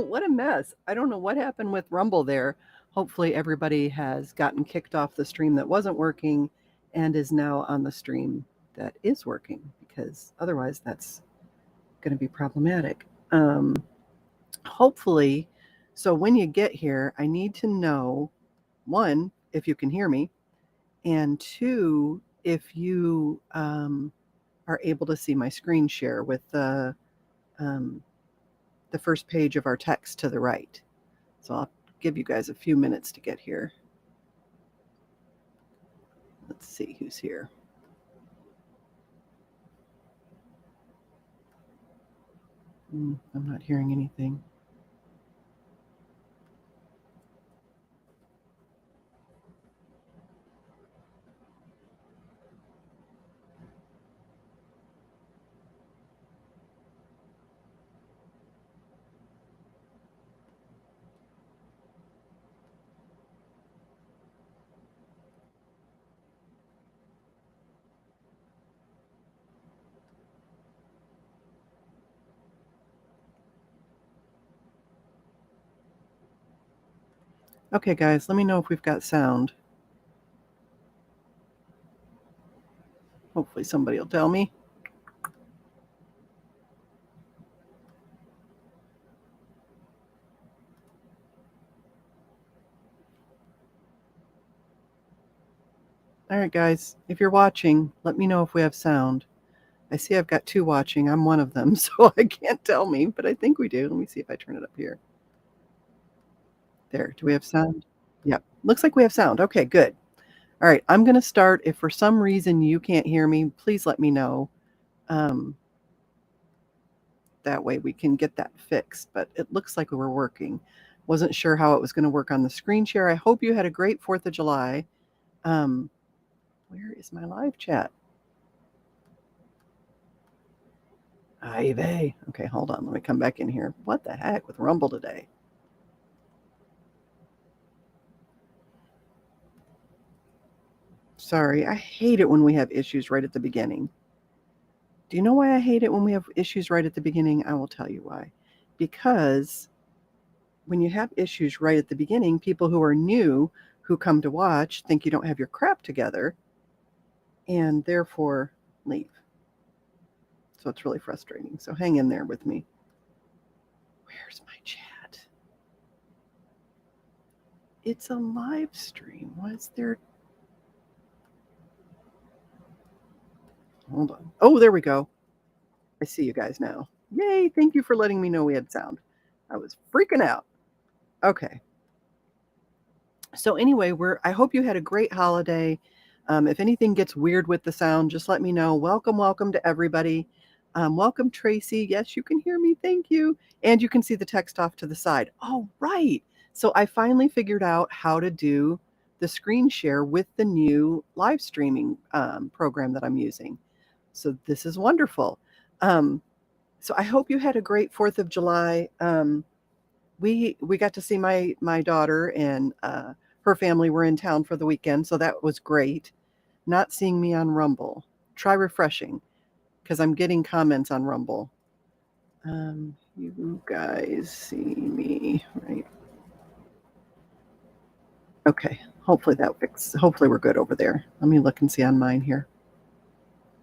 What a mess. I don't know what happened with Rumble there. Hopefully, everybody has gotten kicked off the stream that wasn't working and is now on the stream that is working, because otherwise, that's going to be problematic. Hopefully, so when you get here, I need to know, one, if you can hear me, and two, if you are able to see my screen share with um, the first page of our text to the right. So I'll give you guys a few minutes to get here. Let's see who's here. I'm not hearing anything. Okay, guys, let me know if we've got sound. Hopefully somebody will tell me. All right, guys, if you're watching, let me know if we have sound. I see I've got 2 watching. I'm one of them, so I can't tell me, but I think we do. Let me see if I turn it up here. There, do we have sound? Yep, looks like we have sound. Okay, good. All right, I'm going to start. If for some reason you can't hear me, please let me know. That way we can get that fixed, but it looks like we're working. Wasn't sure how it was going to work on the screen share. I hope you had a great 4th of July. Where is my live chat? Ay vey. Okay, hold on. Let me come back in here. What the heck with Rumble today? Sorry, I hate it when we have issues right at the beginning. Do you know why I hate it when we have issues right at the beginning? I will tell you why. Because when you have issues right at the beginning, people who are new who come to watch think you don't have your crap together and therefore leave. So it's really frustrating. So hang in there with me. Where's my chat? It's a live stream. Why is there? Hold on. Oh, there we go. I see you guys now. Yay. Thank you for letting me know we had sound. I was freaking out. Okay. So anyway, I hope you had a great holiday. If anything gets weird with the sound, just let me know. Welcome to everybody. Welcome, Tracy. Yes, you can hear me. Thank you. And you can see the text off to the side. Oh, right. So I finally figured out how to do the screen share with the new live streaming program that I'm using. So this is wonderful. So I hope you had a great 4th of July. We got to see my daughter and her family were in town for the weekend, so that was great. Not seeing me on Rumble. Try refreshing, because I'm getting comments on Rumble. You guys see me, right? Okay. Hopefully that fixed. Hopefully we're good over there. Let me look and see on mine here,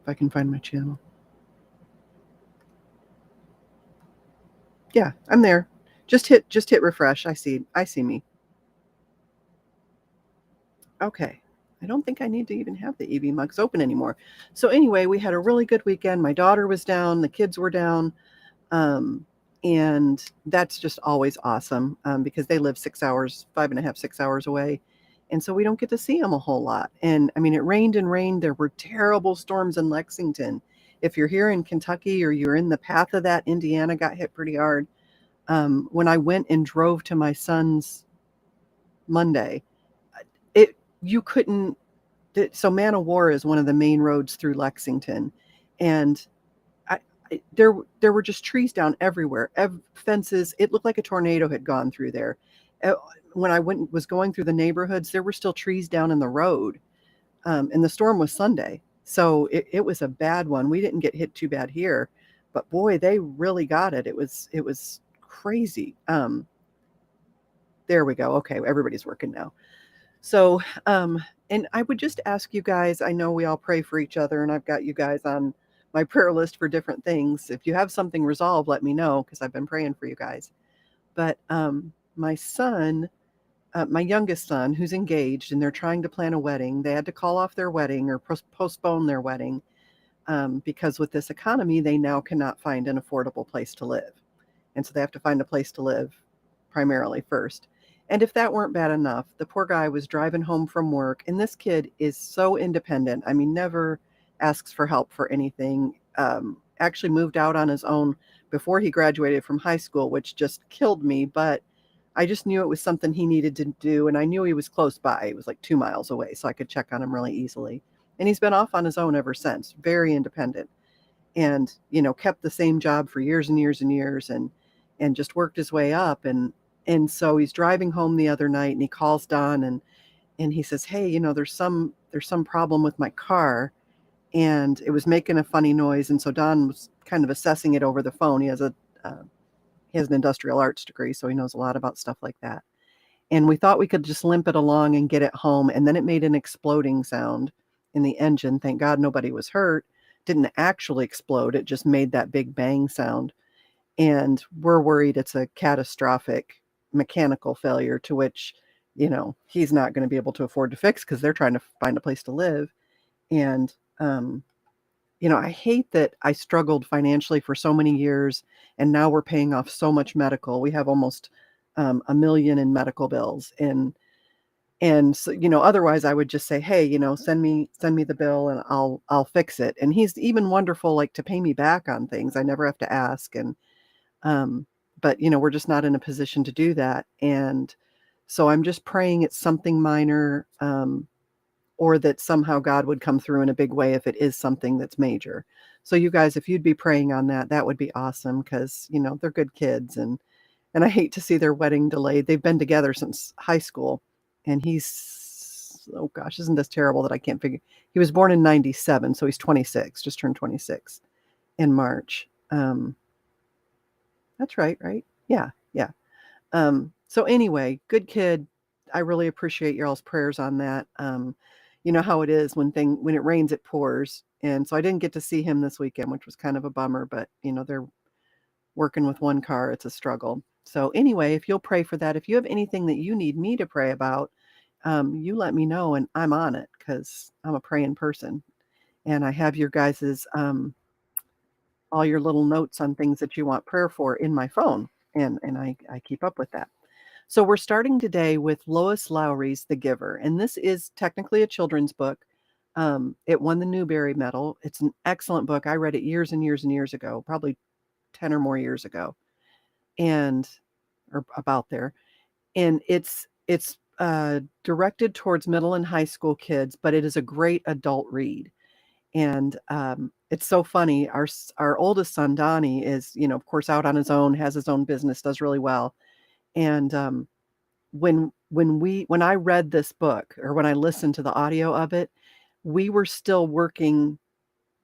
if I can find my channel. Yeah, I'm there. Just hit refresh. I see me. Okay. I don't think I need to even have the EV mugs open anymore. So anyway, we had a really good weekend. My daughter was down, the kids were down, and that's just always awesome because they live 6 hours, 5.5, 6 hours away, and so we don't get to see them a whole lot. And I mean, it rained and rained. There were terrible storms in Lexington. If you're here in Kentucky or you're in the path of that, Indiana got hit pretty hard. When I went and drove to my son's Monday, you couldn't. So Man o' War is one of the main roads through Lexington, and there were just trees down everywhere, fences. It looked like a tornado had gone through there. When I was going through the neighborhoods, there were still trees down in the road, and the storm was Sunday, so it was a bad one. We didn't get hit too bad here, but boy, they really got it. It was crazy. There we go. Okay, everybody's working now. So, and I would just ask you guys, I know we all pray for each other, and I've got you guys on my prayer list for different things. If you have something resolved, let me know because I've been praying for you guys. But my son, my youngest son, who's engaged, and they're trying to plan a wedding, they had to call off their wedding or postpone their wedding because with this economy, they now cannot find an affordable place to live. And so they have to find a place to live primarily first. And if that weren't bad enough, the poor guy was driving home from work, and this kid is so independent. I mean, never asks for help for anything. Actually moved out on his own before he graduated from high school, which just killed me. But I just knew it was something he needed to do, and I knew he was close by. He was like 2 miles away, so I could check on him really easily. And he's been off on his own ever since, very independent, and kept the same job for years and years and years, and just worked his way up. And so he's driving home the other night, and he calls Don, and he says, "Hey, there's some problem with my car, and it was making a funny noise." And so Don was kind of assessing it over the phone. He has an industrial arts degree, so he knows a lot about stuff like that. And we thought we could just limp it along and get it home, and then it made an exploding sound in the engine. Thank God nobody was hurt. Didn't actually explode. It just made that big bang sound. And we're worried it's a catastrophic mechanical failure, to which, he's not going to be able to afford to fix because they're trying to find a place to live. And, I hate that I struggled financially for so many years, and now we're paying off so much medical. We have almost $1 million in medical bills. And so, otherwise I would just say, "Hey, send me the bill and I'll fix it." And he's even wonderful, like, to pay me back on things. I never have to ask. And but we're just not in a position to do that. And so I'm just praying it's something minor, or that somehow God would come through in a big way if it is something that's major. So you guys, if you'd be praying on that, that would be awesome, because they're good kids, and I hate to see their wedding delayed. They've been together since high school, and he's, oh gosh, isn't this terrible that I can't figure. He was born in 97, so he's 26, just turned 26 in March. That's right, right? Yeah, yeah. So anyway, good kid. I really appreciate y'all's prayers on that. You know how it is when it rains, it pours. And so I didn't get to see him this weekend, which was kind of a bummer, but they're working with one car. It's a struggle. So anyway, if you'll pray for that, if you have anything that you need me to pray about, you let me know, and I'm on it, because I'm a praying person. And I have your guys's, all your little notes on things that you want prayer for in my phone. And I keep up with that. So we're starting today with Lois Lowry's The Giver, and this is technically a children's book. It won the Newbery Medal. It's an excellent book. I read it years and years and years ago, probably 10 or more years ago, or about there. And it's directed towards middle and high school kids, but it is a great adult read. And it's so funny. Our oldest son, Donnie, is, of course, out on his own, has his own business, does really well. And when I read this book, or when I listened to the audio of it, we were still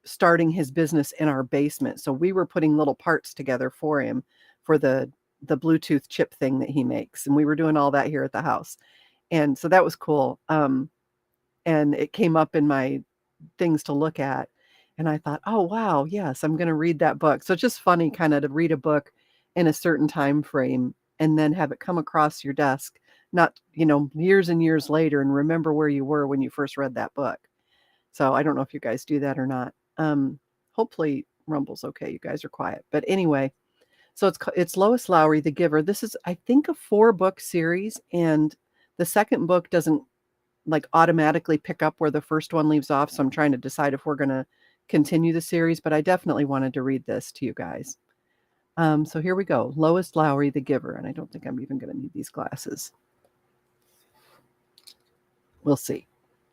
starting his business in our basement. So we were putting little parts together for him for the Bluetooth chip thing that he makes. And we were doing all that here at the house. And so that was cool. And it came up in my things to look at. And I thought, oh, wow, yes, I'm going to read that book. So it's just funny kind of to read a book in a certain time frame and then have it come across your desk, not, years and years later, and remember where you were when you first read that book. So I don't know if you guys do that or not. Hopefully Rumble's okay. You guys are quiet. But anyway, so it's Lois Lowry, The Giver. This is, I think, a 4-book series, and the second book doesn't like automatically pick up where the first one leaves off. So I'm trying to decide if we're going to continue the series, but I definitely wanted to read this to you guys. So here we go. Lois Lowry, The Giver. And I don't think I'm even going to need these glasses. We'll see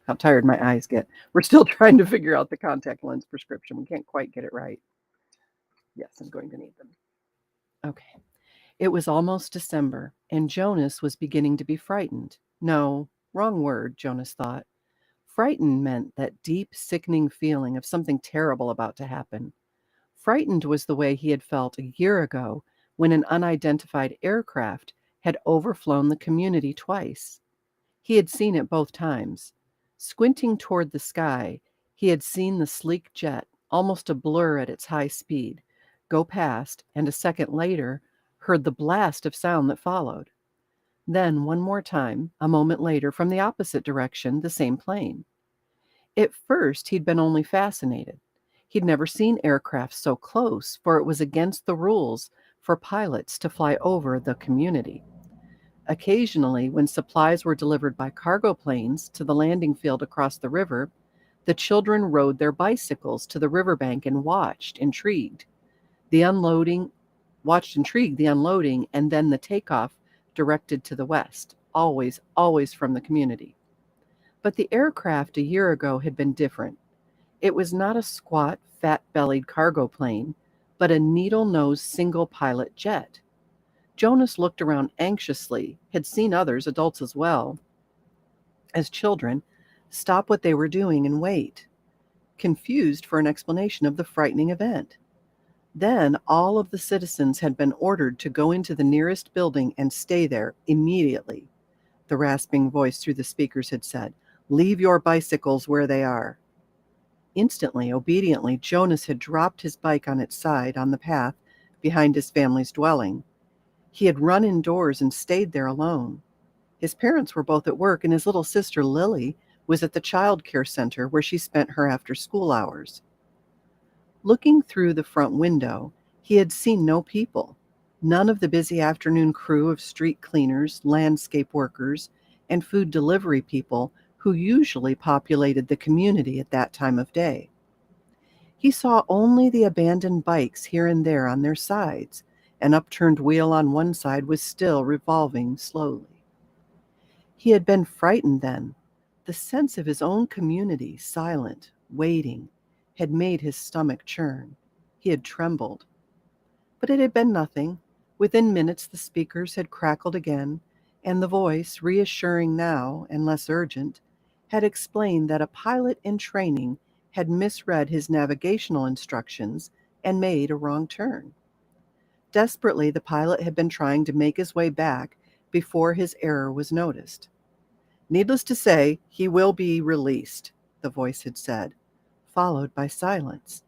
how tired my eyes get. We're still trying to figure out the contact lens prescription. We can't quite get it right. Yes, I'm going to need them. Okay. It was almost December, and Jonas was beginning to be frightened. No, wrong word, Jonas thought. Frightened meant that deep, sickening feeling of something terrible about to happen. Frightened was the way he had felt a year ago when an unidentified aircraft had overflown the community twice. He had seen it both times. Squinting toward the sky, he had seen the sleek jet, almost a blur at its high speed, go past, and a second later heard the blast of sound that followed. Then, one more time, a moment later, from the opposite direction, the same plane. At first, he'd been only fascinated. He'd never seen aircraft so close, for it was against the rules for pilots to fly over the community. Occasionally, when supplies were delivered by cargo planes to the landing field across the river, the children rode their bicycles to the riverbank and the unloading, the unloading, and then the takeoff directed to the west, always from the community. But the aircraft a year ago had been different. It was not a squat, fat-bellied cargo plane, but a needle-nosed single-pilot jet. Jonas looked around anxiously, had seen others, adults as well, as children, stop what they were doing and wait, confused for an explanation of the frightening event. Then all of the citizens had been ordered to go into the nearest building and stay there immediately. The rasping voice through the speakers had said, "Leave your bicycles where they are." Instantly, obediently, Jonas had dropped his bike on its side on the path behind his family's dwelling. He had run indoors and stayed there alone. His parents were both at work, and his little sister Lily was at the child care center where she spent her after-school hours. Looking through the front window, he had seen no people. None of the busy afternoon crew of street cleaners, landscape workers, and food delivery people who usually populated the community at that time of day. He saw only the abandoned bikes here and there on their sides. An upturned wheel on one side was still revolving slowly. He had been frightened then. The sense of his own community, silent, waiting, had made his stomach churn. He had trembled. But it had been nothing. Within minutes the speakers had crackled again, and the voice, reassuring now and less urgent, had explained that a pilot in training had misread his navigational instructions and made a wrong turn. Desperately, the pilot had been trying to make his way back before his error was noticed. "Needless to say, he will be released," the voice had said, followed by silence.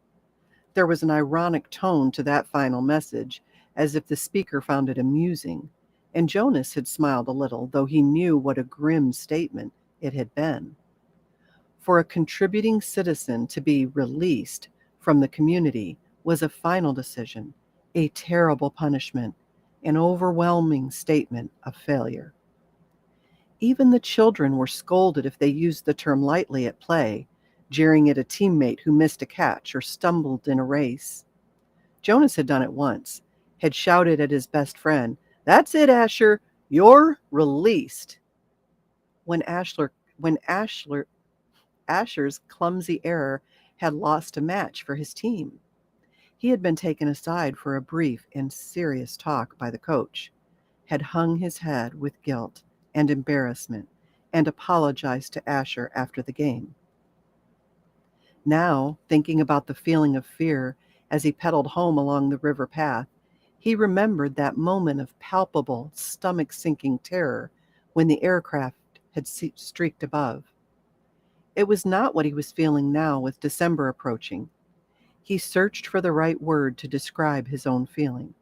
There was an ironic tone to that final message, as if the speaker found it amusing, and Jonas had smiled a little, though he knew what a grim statement it had been. For a contributing citizen to be released from the community was a final decision, a terrible punishment, an overwhelming statement of failure. Even the children were scolded if they used the term lightly at play, jeering at a teammate who missed a catch or stumbled in a race. Jonas had done it once, had shouted at his best friend, "That's it, Asher, you're released," when Asher's clumsy error had lost a match for his team. He had been taken aside for a brief and serious talk by the coach, had hung his head with guilt and embarrassment, and apologized to Asher after the game. Now, thinking about the feeling of fear as he pedaled home along the river path, he remembered that moment of palpable, stomach-sinking terror when the aircraft had streaked above. It was not what he was feeling now with December approaching. He searched for the right word to describe his own feeling.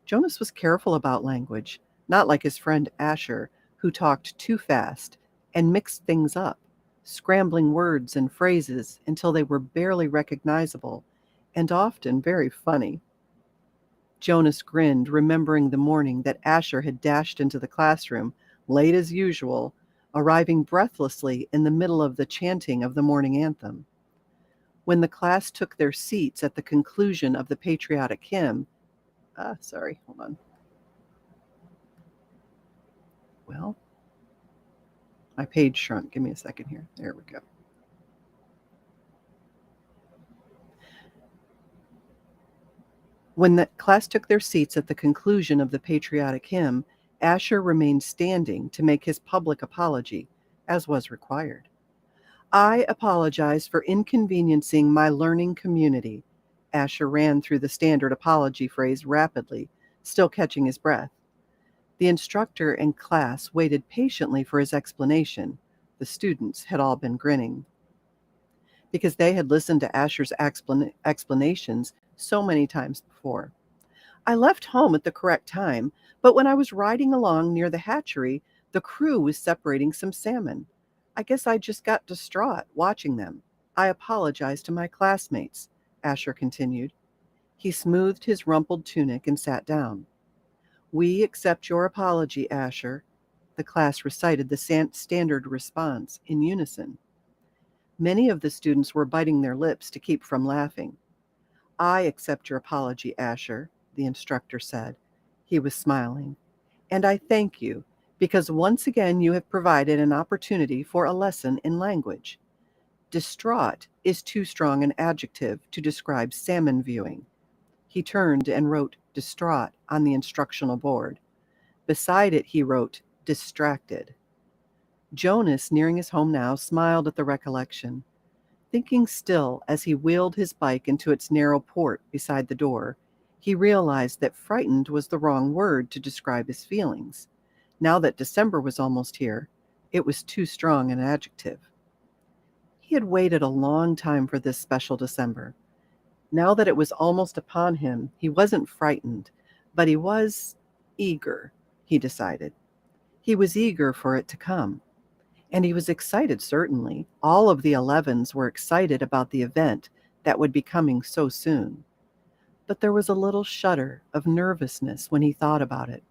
Jonas was careful about language, not like his friend Asher, who talked too fast and mixed things up, scrambling words and phrases until they were barely recognizable and often very funny. Jonas grinned, remembering the morning that Asher had dashed into the classroom, late as usual, arriving breathlessly in the middle of the chanting of the morning anthem. When the class took their seats at the conclusion of the patriotic hymn, hold on. Well, my page shrunk. Give me a second here. There we go. When the class took their seats at the conclusion of the patriotic hymn, Asher remained standing to make his public apology, as was required. "I apologize for inconveniencing my learning community." Asher ran through the standard apology phrase rapidly, still catching his breath. The instructor and class waited patiently for his explanation. The students had all been grinning because they had listened to Asher's explanations so many times before. I left home at the correct time, but when I was riding along near the hatchery, the crew was separating some salmon. I guess I just got distraught watching them. I apologized to my classmates, Asher continued. He smoothed his rumpled tunic and sat down. We accept your apology, Asher. The class recited the standard response in unison. Many of the students were biting their lips to keep from laughing. I accept your apology, Asher, the instructor said. He was smiling. And I thank you, because once again you have provided an opportunity for a lesson in language. Distraught is too strong an adjective to describe salmon viewing. He turned and wrote distraught on the instructional board. Beside it, he wrote distracted. Jonas, nearing his home now, smiled at the recollection. Thinking still as he wheeled his bike into its narrow port beside the door, he realized that frightened was the wrong word to describe his feelings. Now that December was almost here, it was too strong an adjective. He had waited a long time for this special December. Now that it was almost upon him, he wasn't frightened, but he was eager, he decided. He was eager for it to come. And he was excited, certainly. All of the 11s were excited about the event that would be coming so soon. But there was a little shudder of nervousness when he thought about it,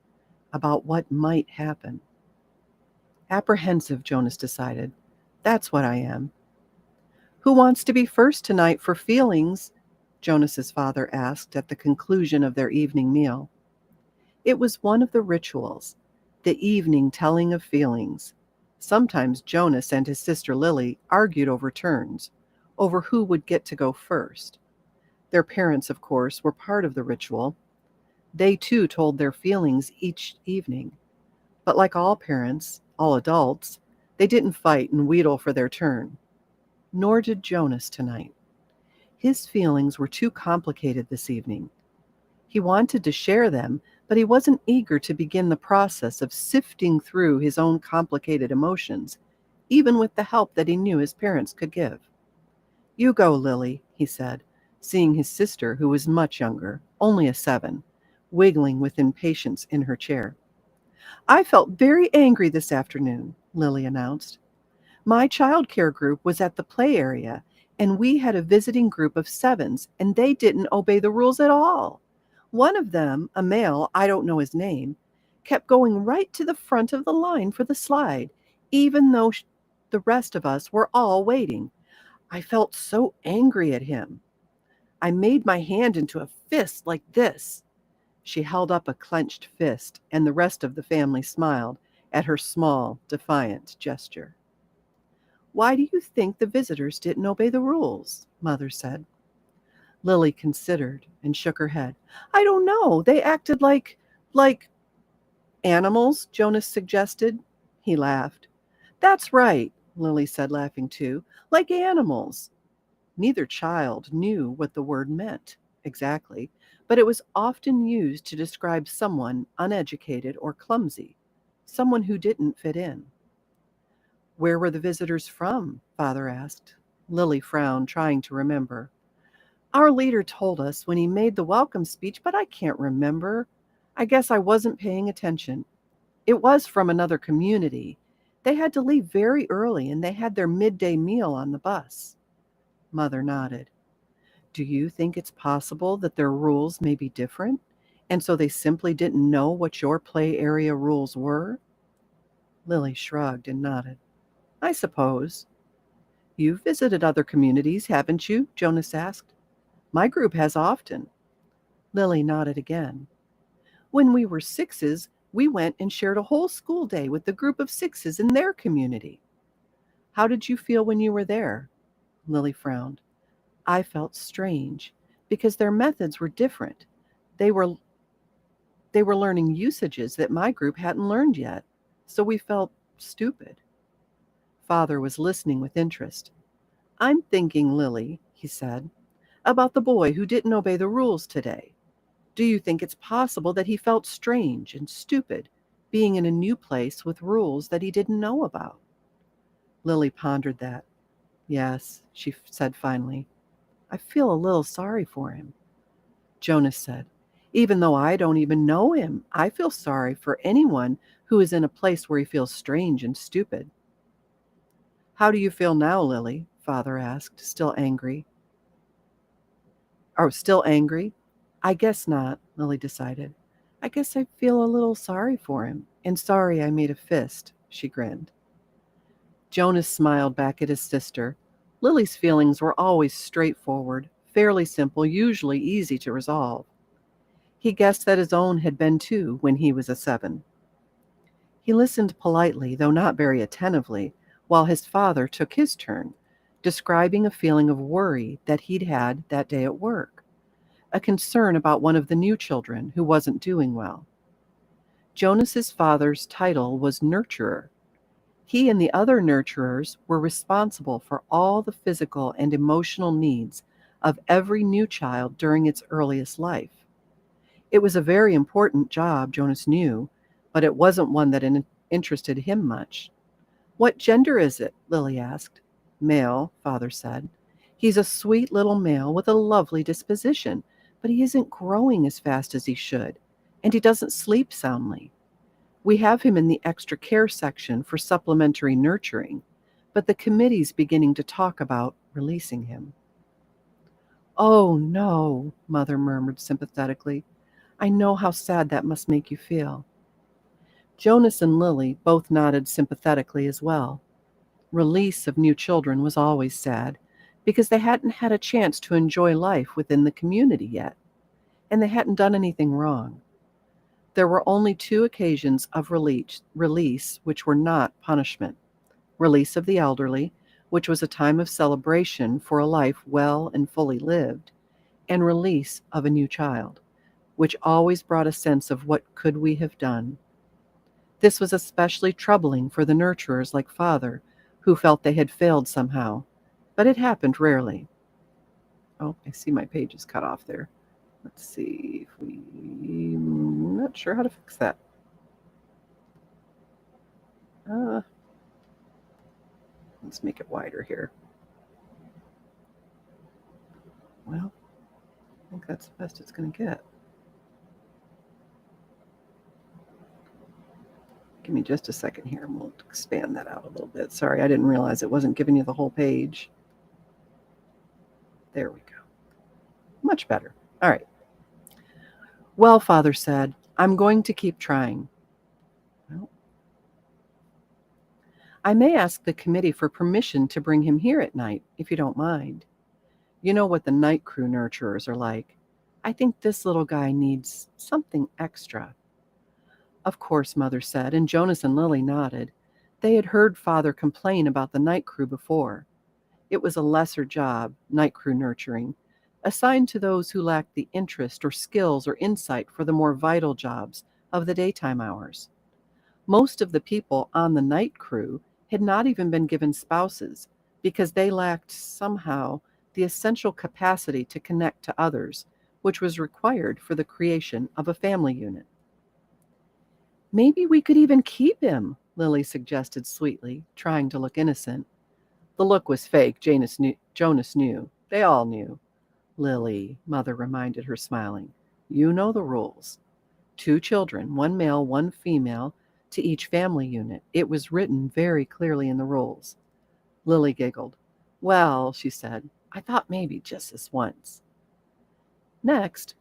about what might happen. Apprehensive, Jonas decided. That's what I am. Who wants to be first tonight for feelings? Jonas's father asked at the conclusion of their evening meal. It was one of the rituals, the evening telling of feelings. Sometimes Jonas and his sister Lily argued over turns, over who would get to go first. Their parents, of course, were part of the ritual. They too told their feelings each evening. But like all parents, all adults, they didn't fight and wheedle for their turn. Nor did Jonas tonight. His feelings were too complicated this evening. He wanted to share them, but he wasn't eager to begin the process of sifting through his own complicated emotions, even with the help that he knew his parents could give. You go, Lily, he said, seeing his sister, who was much younger, only a 7, wiggling with impatience in her chair. I felt very angry this afternoon, Lily announced. My childcare group was at the play area, and we had a visiting group of 7s, and they didn't obey the rules at all. One of them, a male, I don't know his name, kept going right to the front of the line for the slide, even though the rest of us were all waiting. I felt so angry at him. I made my hand into a fist like this. She held up a clenched fist, and the rest of the family smiled at her small, defiant gesture. Why do you think the visitors didn't obey the rules? Mother said. Lily considered and shook her head. I don't know. They acted like animals, Jonas suggested. He laughed. That's right, Lily said, laughing too. Like animals. Neither child knew what the word meant exactly, but it was often used to describe someone uneducated or clumsy, someone who didn't fit in. Where were the visitors from? Father asked. Lily frowned, trying to remember. Our leader told us when he made the welcome speech, but I can't remember. I guess I wasn't paying attention. It was from another community. They had to leave very early, and they had their midday meal on the bus. Mother nodded. Do you think it's possible that their rules may be different, and so they simply didn't know what your play area rules were? Lily shrugged and nodded. I suppose. You've visited other communities, haven't you? Jonas asked. My group has often. Lily nodded again. When we were 6s, we went and shared a whole school day with the group of 6s in their community. How did you feel when you were there? Lily frowned. I felt strange because their methods were different. They were learning usages that my group hadn't learned yet, so we felt stupid. Father was listening with interest. I'm thinking, Lily, he said, about the boy who didn't obey the rules today. Do you think it's possible that he felt strange and stupid, being in a new place with rules that he didn't know about? Lily pondered that. Yes, she said finally. I feel a little sorry for him. Jonas said, even though I don't even know him, I feel sorry for anyone who is in a place where he feels strange and stupid. How do you feel now, Lily? Father asked, still angry. Still angry? I guess not, Lily decided. I guess I feel a little sorry for him, and sorry I made a fist, she grinned. Jonas smiled back at his sister. Lily's feelings were always straightforward, fairly simple, usually easy to resolve. He guessed that his own had been too when he was a 7. He listened politely, though not very attentively, while his father took his turn, describing a feeling of worry that he'd had that day at work, a concern about one of the new children who wasn't doing well. Jonas's father's title was nurturer. He and the other nurturers were responsible for all the physical and emotional needs of every new child during its earliest life. It was a very important job, Jonas knew, but it wasn't one that interested him much. What gender is it? Lily asked. Male, Father said. He's a sweet little male with a lovely disposition, but he isn't growing as fast as he should, and he doesn't sleep soundly. We have him in the extra care section for supplementary nurturing, but the committee's beginning to talk about releasing him. Oh, no, Mother murmured sympathetically. I know how sad that must make you feel. Jonas and Lily both nodded sympathetically as well. Release of new children was always sad, because they hadn't had a chance to enjoy life within the community yet, and they hadn't done anything wrong. There were only 2 occasions of release which were not punishment. Release of the elderly, which was a time of celebration for a life well and fully lived, and release of a new child, which always brought a sense of what could we have done. This was especially troubling for the nurturers like Father, who felt they had failed somehow, but it happened rarely. Oh, I see my page is cut off there. Let's see if I'm not sure how to fix that. Let's make it wider here. Well, I think that's the best it's going to get. Give me just a second here and we'll expand that out a little bit. Sorry, I didn't realize it wasn't giving you the whole page. There we go. Much better. All right. Well, Father said, I'm going to keep trying. Well, I may ask the committee for permission to bring him here at night, if you don't mind. You know what the night crew nurturers are like. I think this little guy needs something extra. Of course, Mother said, and Jonas and Lily nodded. They had heard Father complain about the night crew before. It was a lesser job, night crew nurturing, assigned to those who lacked the interest or skills or insight for the more vital jobs of the daytime hours. Most of the people on the night crew had not even been given spouses because they lacked somehow the essential capacity to connect to others, which was required for the creation of a family unit. Maybe we could even keep him, Lily suggested sweetly, trying to look innocent. The look was fake, Jonas knew. They all knew. Lily, Mother reminded her, smiling, you know the rules. 2 children, 1 male, 1 female, to each family unit. It was written very clearly in the rules. Lily giggled. Well, she said, I thought maybe just this once. Next,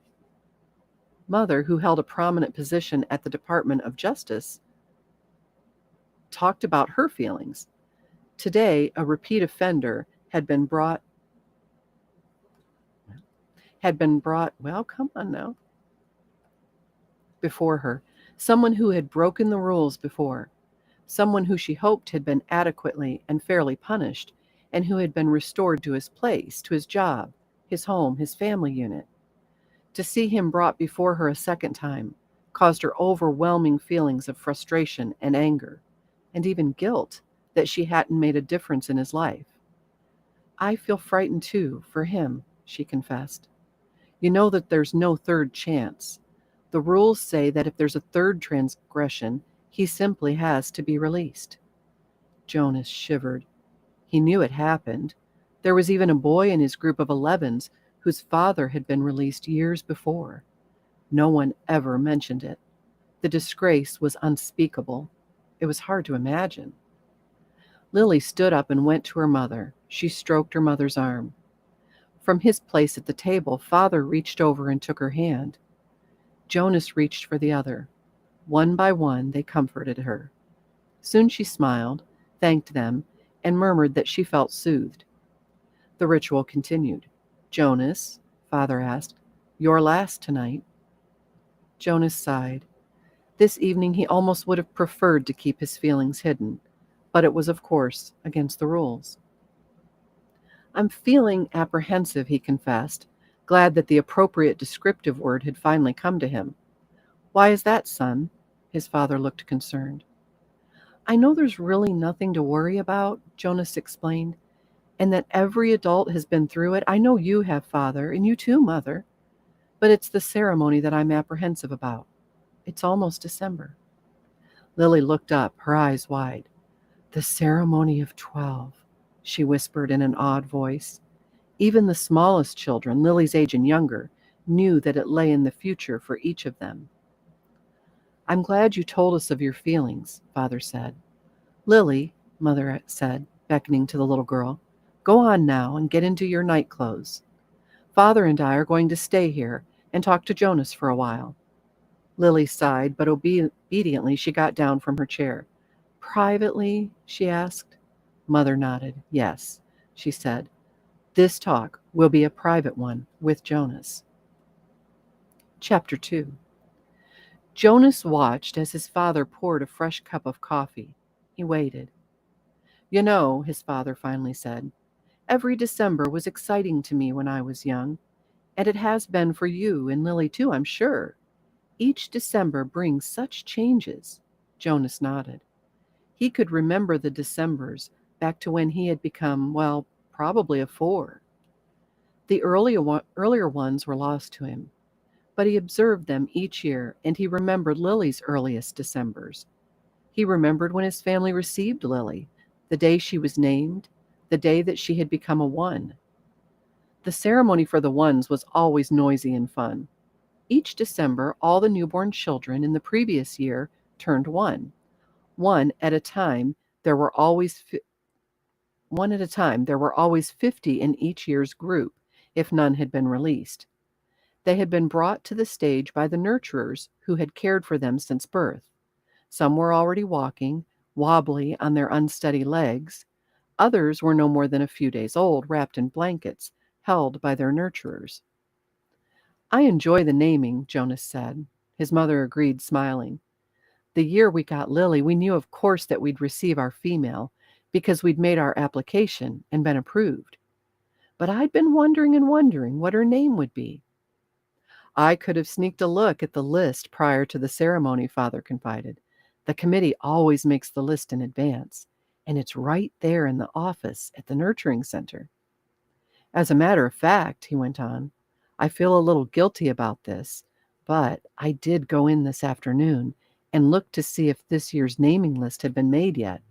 Mother, who held a prominent position at the Department of Justice, talked about her feelings. Today, a repeat offender had been brought, well, come on now, before her. Someone who had broken the rules before. Someone who she hoped had been adequately and fairly punished, and who had been restored to his place, to his job, his home, his family unit. To see him brought before her a second time caused her overwhelming feelings of frustration and anger, and even guilt that she hadn't made a difference in his life. I feel frightened too, for him, she confessed. You know that there's no third chance. The rules say that if there's a third transgression, he simply has to be released." Jonas shivered. He knew it happened. There was even a boy in his group of 11s whose father had been released years before. No one ever mentioned it. The disgrace was unspeakable. It was hard to imagine. Lily stood up and went to her mother. She stroked her mother's arm. From his place at the table, Father reached over and took her hand. Jonas reached for the other. One by one, they comforted her. Soon she smiled, thanked them, and murmured that she felt soothed. The ritual continued. "Jonas," Father asked, "your last tonight?" Jonas sighed. This evening he almost would have preferred to keep his feelings hidden, but it was, of course, against the rules. "I'm feeling apprehensive," he confessed, glad that the appropriate descriptive word had finally come to him. "Why is that, son?" His father looked concerned. "I know there's really nothing to worry about," Jonas explained, "and that every adult has been through it. I know you have, Father, and you too, Mother. But it's the ceremony that I'm apprehensive about. It's almost December." Lily looked up, her eyes wide. "The ceremony of 12, she whispered in an odd voice. Even the smallest children, Lily's age and younger, knew that it lay in the future for each of them. "I'm glad you told us of your feelings," Father said. "Lily," Mother said, beckoning to the little girl, "go on now and get into your night clothes. Father and I are going to stay here and talk to Jonas for a while." Lily sighed, but obediently she got down from her chair. "Privately?" she asked. Mother nodded. "Yes," she said. "This talk will be a private one with Jonas." Chapter 2. Jonas watched as his father poured a fresh cup of coffee. He waited. "You know," his father finally said, "every December was exciting to me when I was young, and it has been for you and Lily too, I'm sure. Each December brings such changes." Jonas nodded. He could remember the Decembers back to when he had become, well, probably a 4. The earlier ones were lost to him, but he observed them each year, and he remembered Lily's earliest Decembers. He remembered when his family received Lily, the day she was named, the day that she had become a 1. The ceremony for the 1s was always noisy and fun. Each December, all the newborn children in the previous year turned 1. One at a time, there were always 50 in each year's group, if none had been released. They had been brought to the stage by the nurturers who had cared for them since birth. Some were already walking, wobbly on their unsteady legs. Others were no more than a few days old, wrapped in blankets, held by their nurturers. "I enjoy the naming," Jonas said. His mother agreed, smiling. "The year we got Lily, we knew of course that we'd receive our female, because we'd made our application and been approved. But I'd been wondering and wondering what her name would be." "I could have sneaked a look at the list prior to the ceremony," Father confided. "The committee always makes the list in advance, and it's right there in the office at the nurturing center. As a matter of fact," he went on, "I feel a little guilty about this, but I did go in this afternoon and look to see if this year's naming list had been made yet.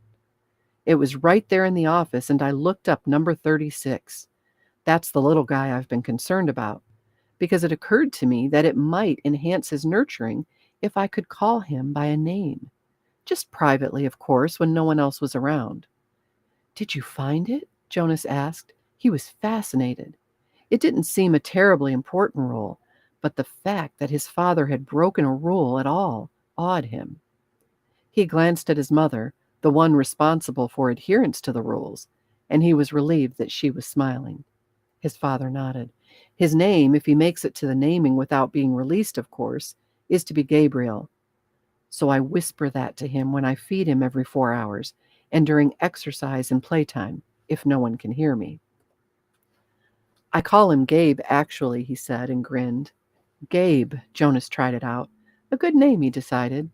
It was right there in the office, and I looked up number 36. That's the little guy I've been concerned about, because it occurred to me that it might enhance his nurturing if I could call him by a name. Just privately, of course, when no one else was around." "Did you find it?" Jonas asked. He was fascinated. It didn't seem a terribly important rule, but the fact that his father had broken a rule at all awed him. He glanced at his mother, the one responsible for adherence to the rules, and he was relieved that she was smiling. His father nodded. "His name, if he makes it to the naming without being released, of course, is to be Gabriel. So I whisper that to him when I feed him every 4 hours and during exercise and playtime, if no one can hear me." "I call him Gabe, actually," he said and grinned. Gabe, Jonas tried it out. A good name, he decided.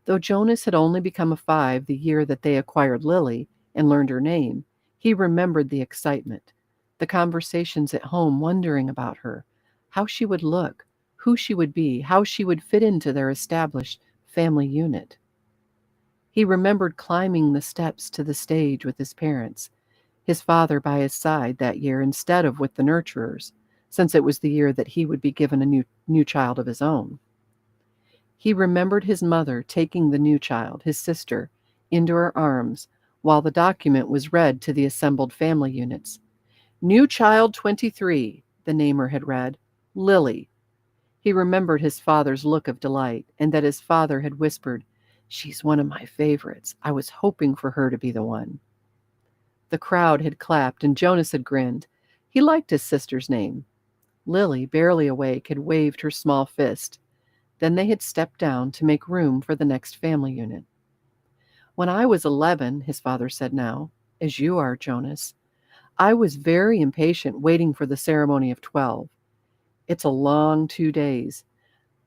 Though Jonas had only become a 5 the year that they acquired Lily and learned her name, he remembered the excitement, the conversations at home wondering about her, how she would look, who she would be, how she would fit into their established family unit. He remembered climbing the steps to the stage with his parents, his father by his side that year instead of with the nurturers, since it was the year that he would be given a new child of his own. He remembered his mother taking the new child, his sister, into her arms while the document was read to the assembled family units. New child 23, the namer had read, Lily. He remembered his father's look of delight, and that his father had whispered, "She's one of my favorites. I was hoping for her to be the one." The crowd had clapped, and Jonas had grinned. He liked his sister's name. Lily, barely awake, had waved her small fist. Then they had stepped down to make room for the next family unit. "When I was 11, his father said now, as you are, Jonas, I was very impatient waiting for the ceremony of 12. It's a long 2 days.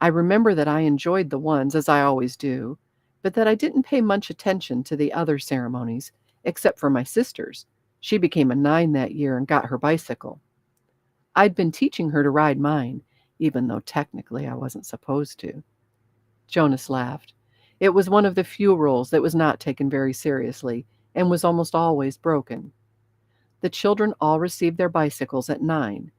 I remember that I enjoyed the ones, as I always do, but that I didn't pay much attention to the other ceremonies, except for my sister's. She became a 9 that year and got her bicycle. I'd been teaching her to ride mine, even though technically I wasn't supposed to." Jonas laughed. It was one of the few rules that was not taken very seriously and was almost always broken. The children all received their bicycles at 9.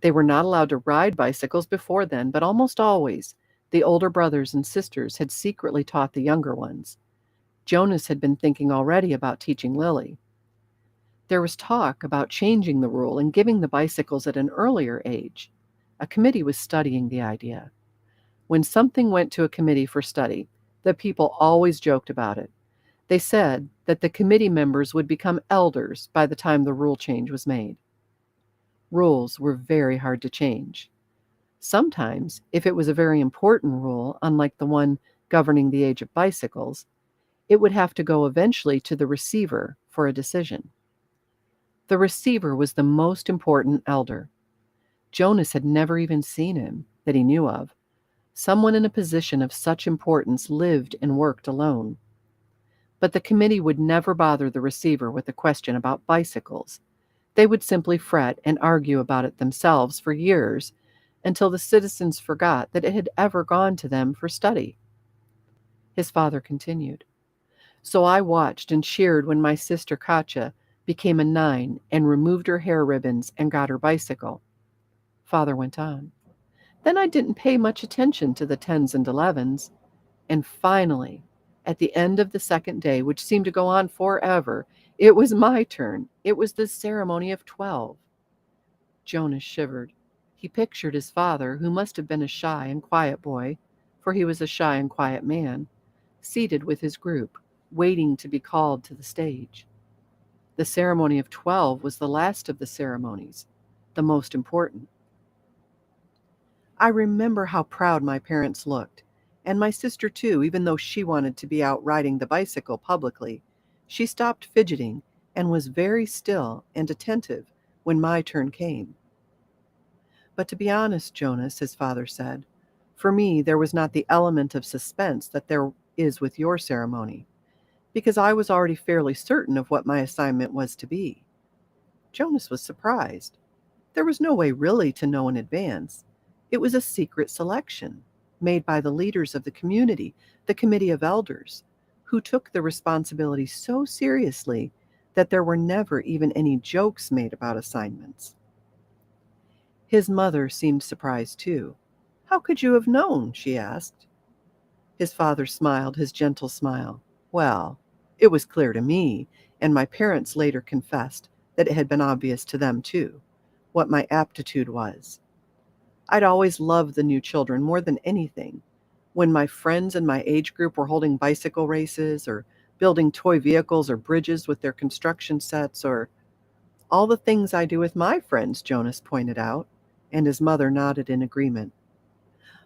They were not allowed to ride bicycles before then, but almost always the older brothers and sisters had secretly taught the younger ones. Jonas had been thinking already about teaching Lily. There was talk about changing the rule and giving the bicycles at an earlier age. A committee was studying the idea. When something went to a committee for study, the people always joked about it. They said that the committee members would become elders by the time the rule change was made. Rules were very hard to change. Sometimes, if it was a very important rule, unlike the one governing the age of bicycles, it would have to go eventually to the receiver for a decision. The receiver was the most important elder. Jonas had never even seen him, that he knew of. Someone in a position of such importance lived and worked alone. But the committee would never bother the receiver with a question about bicycles. They would simply fret and argue about it themselves for years until the citizens forgot that it had ever gone to them for study. His father continued. "So I watched and cheered when my sister Katja became a 9 and removed her hair ribbons and got her bicycle." Father went on. "Then I didn't pay much attention to the 10s and 11s. And finally, at the end of the second day, which seemed to go on forever, it was my turn. It was the ceremony of 12. Jonas shivered. He pictured his father, who must have been a shy and quiet boy, for he was a shy and quiet man, seated with his group, waiting to be called to the stage. The ceremony of 12 was the last of the ceremonies, the most important. I remember how proud my parents looked, and my sister too, even though she wanted to be out riding the bicycle publicly. She stopped fidgeting and was very still and attentive when my turn came. But to be honest, Jonas, his father said, for me there was not the element of suspense that there is with your ceremony, because I was already fairly certain of what my assignment was to be. Jonas was surprised. There was no way really to know in advance. It was a secret selection made by the leaders of the community, the committee of elders, who took the responsibility so seriously that there were never even any jokes made about assignments. His mother seemed surprised too. "How could you have known?" she asked. His father smiled his gentle smile. "Well, it was clear to me, and my parents later confessed that it had been obvious to them too, what my aptitude was. I'd always loved the new children more than anything. When my friends in my age group were holding bicycle races or building toy vehicles or bridges with their construction sets, or all the things I do with my friends," Jonas pointed out, and his mother nodded in agreement.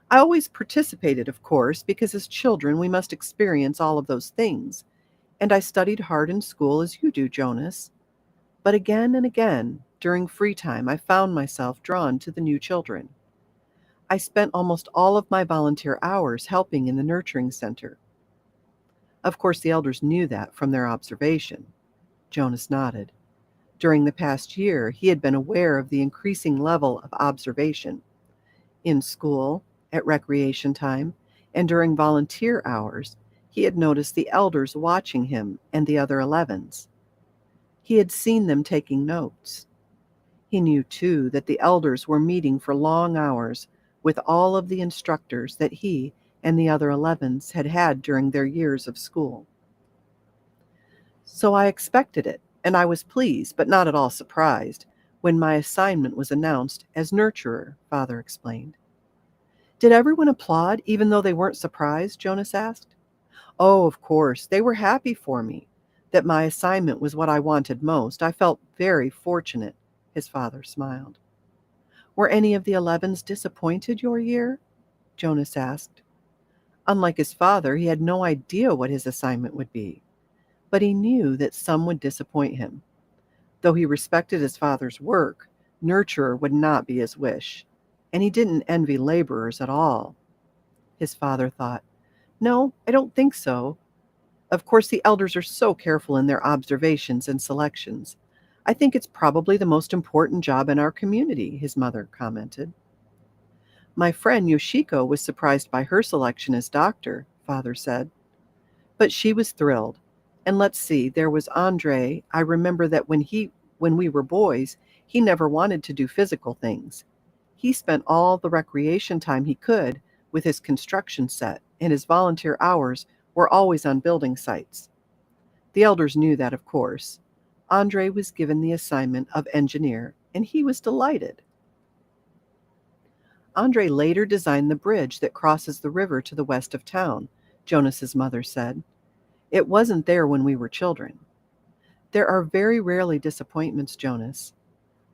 "I always participated, of course, because as children we must experience all of those things, and I studied hard in school as you do, Jonas. But again and again, during free time, I found myself drawn to the new children. I spent almost all of my volunteer hours helping in the nurturing center. Of course, the elders knew that from their observation." Jonas nodded. During the past year, he had been aware of the increasing level of observation. In school, at recreation time, and during volunteer hours, he had noticed the elders watching him and the other 11s. He had seen them taking notes. He knew, too, that the elders were meeting for long hours with all of the instructors that he and the other 11s had had during their years of school. So I expected it, and I was pleased, but not at all surprised, when my assignment was announced as nurturer, Father explained. Did everyone applaud, even though they weren't surprised? Jonas asked. Oh, of course, they were happy for me. That my assignment was what I wanted most. I felt very fortunate, his father smiled. Were any of the 11s disappointed your year? Jonas asked. Unlike his father, he had no idea what his assignment would be, but he knew that some would disappoint him. Though he respected his father's work, nurturer would not be his wish, and he didn't envy laborers at all. His father thought, No, I don't think so. Of course, the elders are so careful in their observations and selections. I think it's probably the most important job in our community, his mother commented. My friend Yoshiko was surprised by her selection as doctor, Father said. But she was thrilled. And let's see, there was Andre. I remember that when we were boys, he never wanted to do physical things. He spent all the recreation time he could with his construction set, and his volunteer hours were always on building sites. The elders knew that, of course. Andre was given the assignment of engineer, and he was delighted. Andre later designed the bridge that crosses the river to the west of town, Jonas's mother said. It wasn't there when we were children. There are very rarely disappointments, Jonas.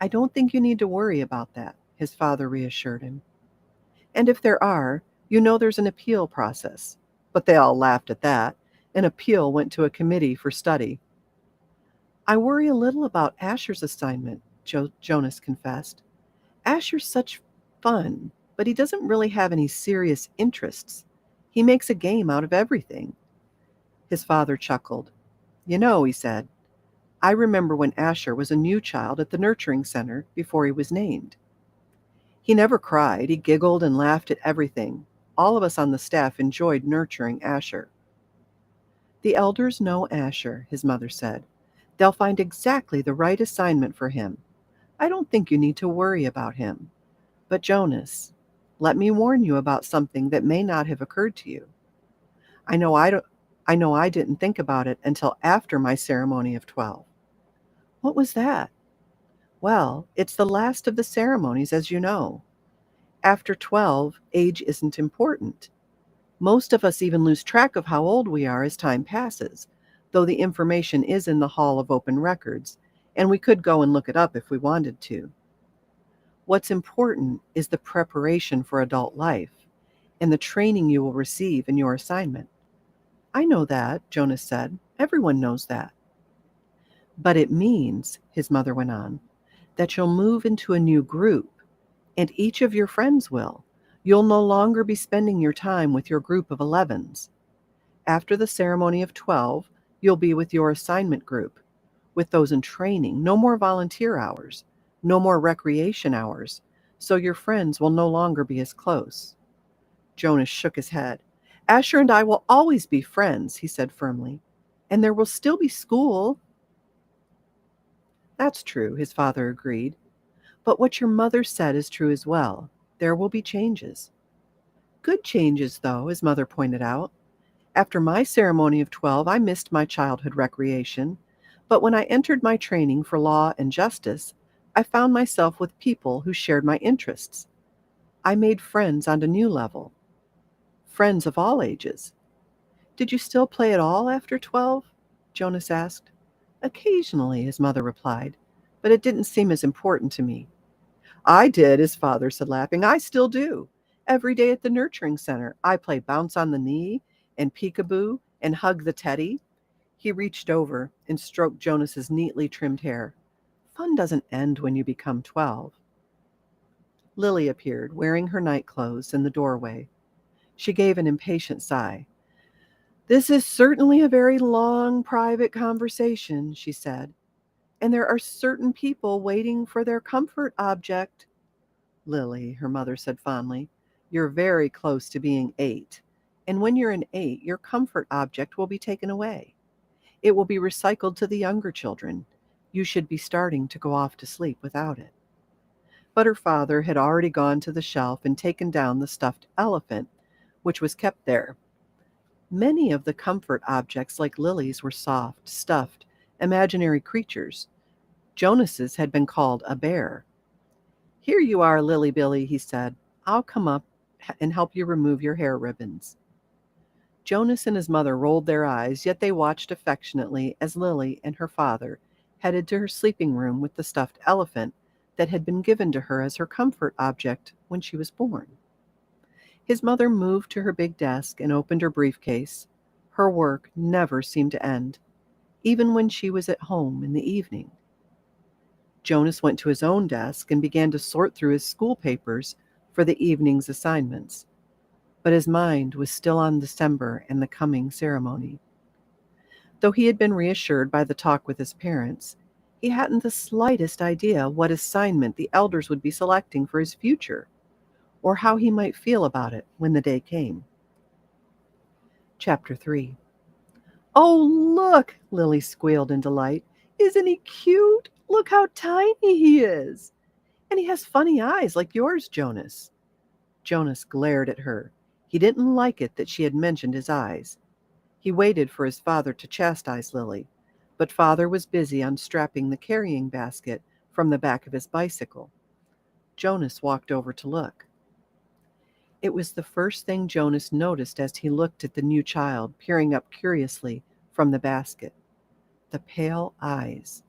I don't think you need to worry about that, his father reassured him. And if there are, you know there's an appeal process. But they all laughed at that. An appeal went to a committee for study. I worry a little about Asher's assignment, Jonas confessed. Asher's such fun, but he doesn't really have any serious interests. He makes a game out of everything. His father chuckled. You know, he said, I remember when Asher was a new child at the nurturing center before he was named. He never cried. He giggled and laughed at everything. All of us on the staff enjoyed nurturing Asher. The elders know Asher, his mother said. They'll find exactly the right assignment for him. I don't think you need to worry about him. But Jonas, let me warn you about something that may not have occurred to you. I know I didn't think about it until after my ceremony of 12. What was that? Well, it's the last of the ceremonies, as you know. After 12, age isn't important. Most of us even lose track of how old we are as time passes, though the information is in the Hall of Open Records, and we could go and look it up if we wanted to. What's important is the preparation for adult life and the training you will receive in your assignment. I know that, Jonas said. Everyone knows that. But it means, his mother went on, that you'll move into a new group, and each of your friends will. You'll no longer be spending your time with your group of 11s. After the ceremony of 12, you'll be with your assignment group, with those in training. No more volunteer hours, no more recreation hours, so your friends will no longer be as close. Jonas shook his head. Asher and I will always be friends, he said firmly, and there will still be school. That's true, his father agreed. But what your mother said is true as well. There will be changes. Good changes, though, his mother pointed out. After my ceremony of 12, I missed my childhood recreation, but when I entered my training for law and justice, I found myself with people who shared my interests. I made friends on a new level. Friends of all ages. Did you still play at all after 12? Jonas asked. Occasionally, his mother replied, but it didn't seem as important to me. I did, his father said, laughing. I still do. Every day at the nurturing center, I play bounce on the knee and peekaboo and hug the teddy. He reached over and stroked Jonas's neatly trimmed hair. Fun doesn't end when you become 12. Lily appeared, wearing her night clothes, in the doorway. She gave an impatient sigh. This is certainly a very long, private conversation, she said. And there are certain people waiting for their comfort object. Lily, her mother said fondly, you're very close to being 8. And when you're an 8, your comfort object will be taken away. It will be recycled to the younger children. You should be starting to go off to sleep without it. But her father had already gone to the shelf and taken down the stuffed elephant, which was kept there. Many of the comfort objects, like Lily's, were soft, stuffed, imaginary creatures. Jonas's had been called a bear. Here you are, Lily Billy, he said. I'll come up and help you remove your hair ribbons. Jonas and his mother rolled their eyes, yet they watched affectionately as Lily and her father headed to her sleeping room with the stuffed elephant that had been given to her as her comfort object when she was born. His mother moved to her big desk and opened her briefcase. Her work never seemed to end, even when she was at home in the evening. Jonas went to his own desk and began to sort through his school papers for the evening's assignments, but his mind was still on December and the coming ceremony. Though he had been reassured by the talk with his parents, he hadn't the slightest idea what assignment the elders would be selecting for his future, or how he might feel about it when the day came. Chapter 3. Oh, look, Lily squealed in delight. Isn't he cute? Look how tiny he is. And he has funny eyes like yours, Jonas. Jonas glared at her. He didn't like it that she had mentioned his eyes. He waited for his father to chastise Lily, but father was busy unstrapping the carrying basket from the back of his bicycle. Jonas walked over to look. It was the first thing Jonas noticed as he looked at the new child peering up curiously from the basket. The pale eyes.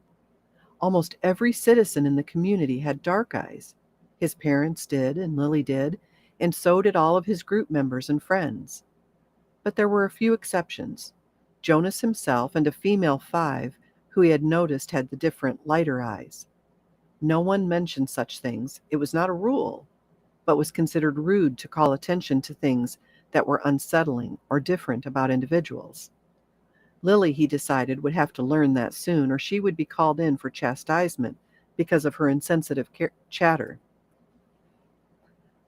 Almost every citizen in the community had dark eyes. His parents did, and Lily did, and so did all of his group members and friends. But there were a few exceptions. Jonas himself and a female 5 who he had noticed had the different, lighter eyes. No one mentioned such things. It was not a rule, but was considered rude to call attention to things that were unsettling or different about individuals. Lily, he decided, would have to learn that soon, or she would be called in for chastisement because of her insensitive chatter.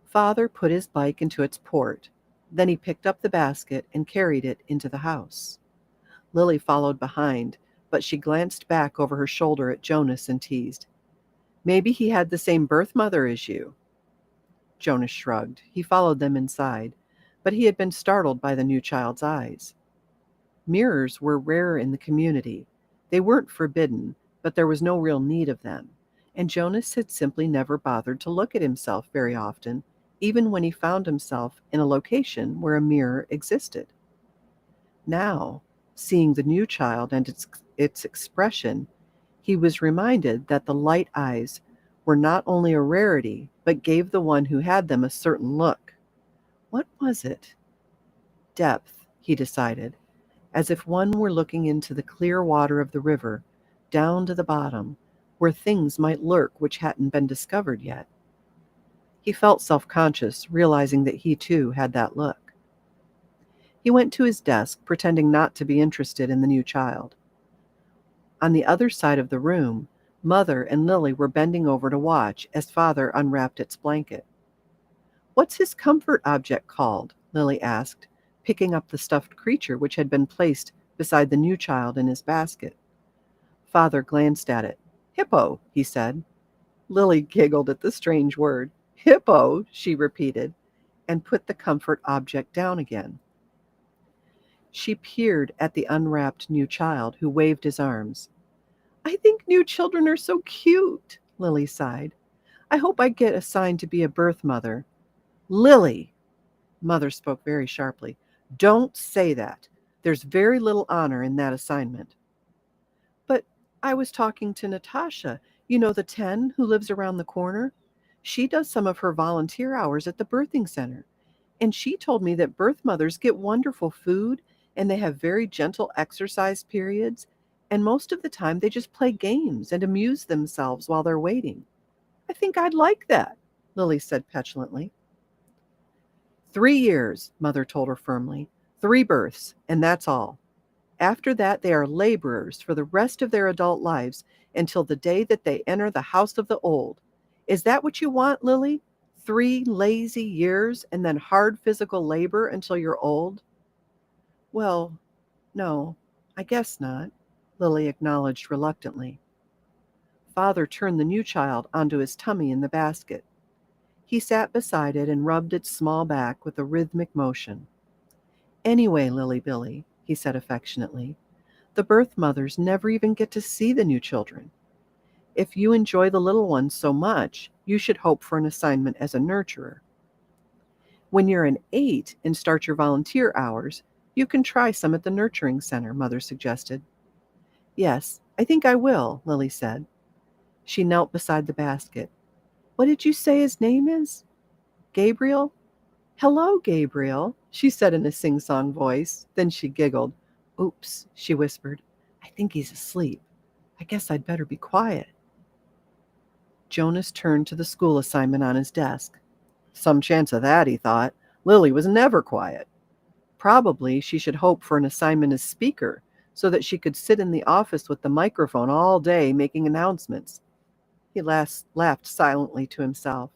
Father put his bike into its port. Then he picked up the basket and carried it into the house. Lily followed behind, but she glanced back over her shoulder at Jonas and teased, Maybe he had the same birth mother as you. Jonas shrugged. He followed them inside, but he had been startled by the new child's eyes. Mirrors were rare in the community. They weren't forbidden, but there was no real need of them, and Jonas had simply never bothered to look at himself very often, even when he found himself in a location where a mirror existed. Now, seeing the new child and its expression, he was reminded that the light eyes were not only a rarity, but gave the one who had them a certain look. What was it? Depth, he decided, as if one were looking into the clear water of the river, down to the bottom, where things might lurk which hadn't been discovered yet. He felt self-conscious, realizing that he too had that look. He went to his desk, pretending not to be interested in the new child. On the other side of the room, Mother and Lily were bending over to watch as Father unwrapped its blanket. What's his comfort object called? Lily asked, picking up the stuffed creature which had been placed beside the new child in his basket. Father glanced at it. Hippo, he said. Lily giggled at the strange word. Hippo, she repeated, and put the comfort object down again. She peered at the unwrapped new child, who waved his arms. I think new children are so cute, Lily sighed. I hope I get assigned to be a birth mother. Lily, Mother spoke very sharply. Don't say that. There's very little honor in that assignment. But I was talking to Natasha, you know, the 10 who lives around the corner. She does some of her volunteer hours at the birthing center, and she told me that birth mothers get wonderful food and they have very gentle exercise periods, and most of the time they just play games and amuse themselves while they're waiting. I think I'd like that, Lily said petulantly. 3 years, Mother told her firmly. 3 births, and that's all. After that, they are laborers for the rest of their adult lives until the day that they enter the house of the old. Is that what you want, Lily? 3 lazy years and then hard physical labor until you're old? Well, no, I guess not, Lily acknowledged reluctantly. Father turned the new child onto his tummy in the basket. He sat beside it and rubbed its small back with a rhythmic motion. Anyway, Lily Billy, he said affectionately, the birth mothers never even get to see the new children. If you enjoy the little ones so much, you should hope for an assignment as a nurturer. When you're an 8 and start your volunteer hours, you can try some at the nurturing center, Mother suggested. Yes, I think I will, Lily said. She knelt beside the basket. What did you say his name is? Gabriel? Hello, Gabriel, she said in a sing-song voice. Then she giggled. Oops, she whispered. I think he's asleep. I guess I'd better be quiet. Jonas turned to the school assignment on his desk. Some chance of that, he thought. Lily was never quiet. Probably she should hope for an assignment as speaker, so that she could sit in the office with the microphone all day making announcements. He laughed silently to himself,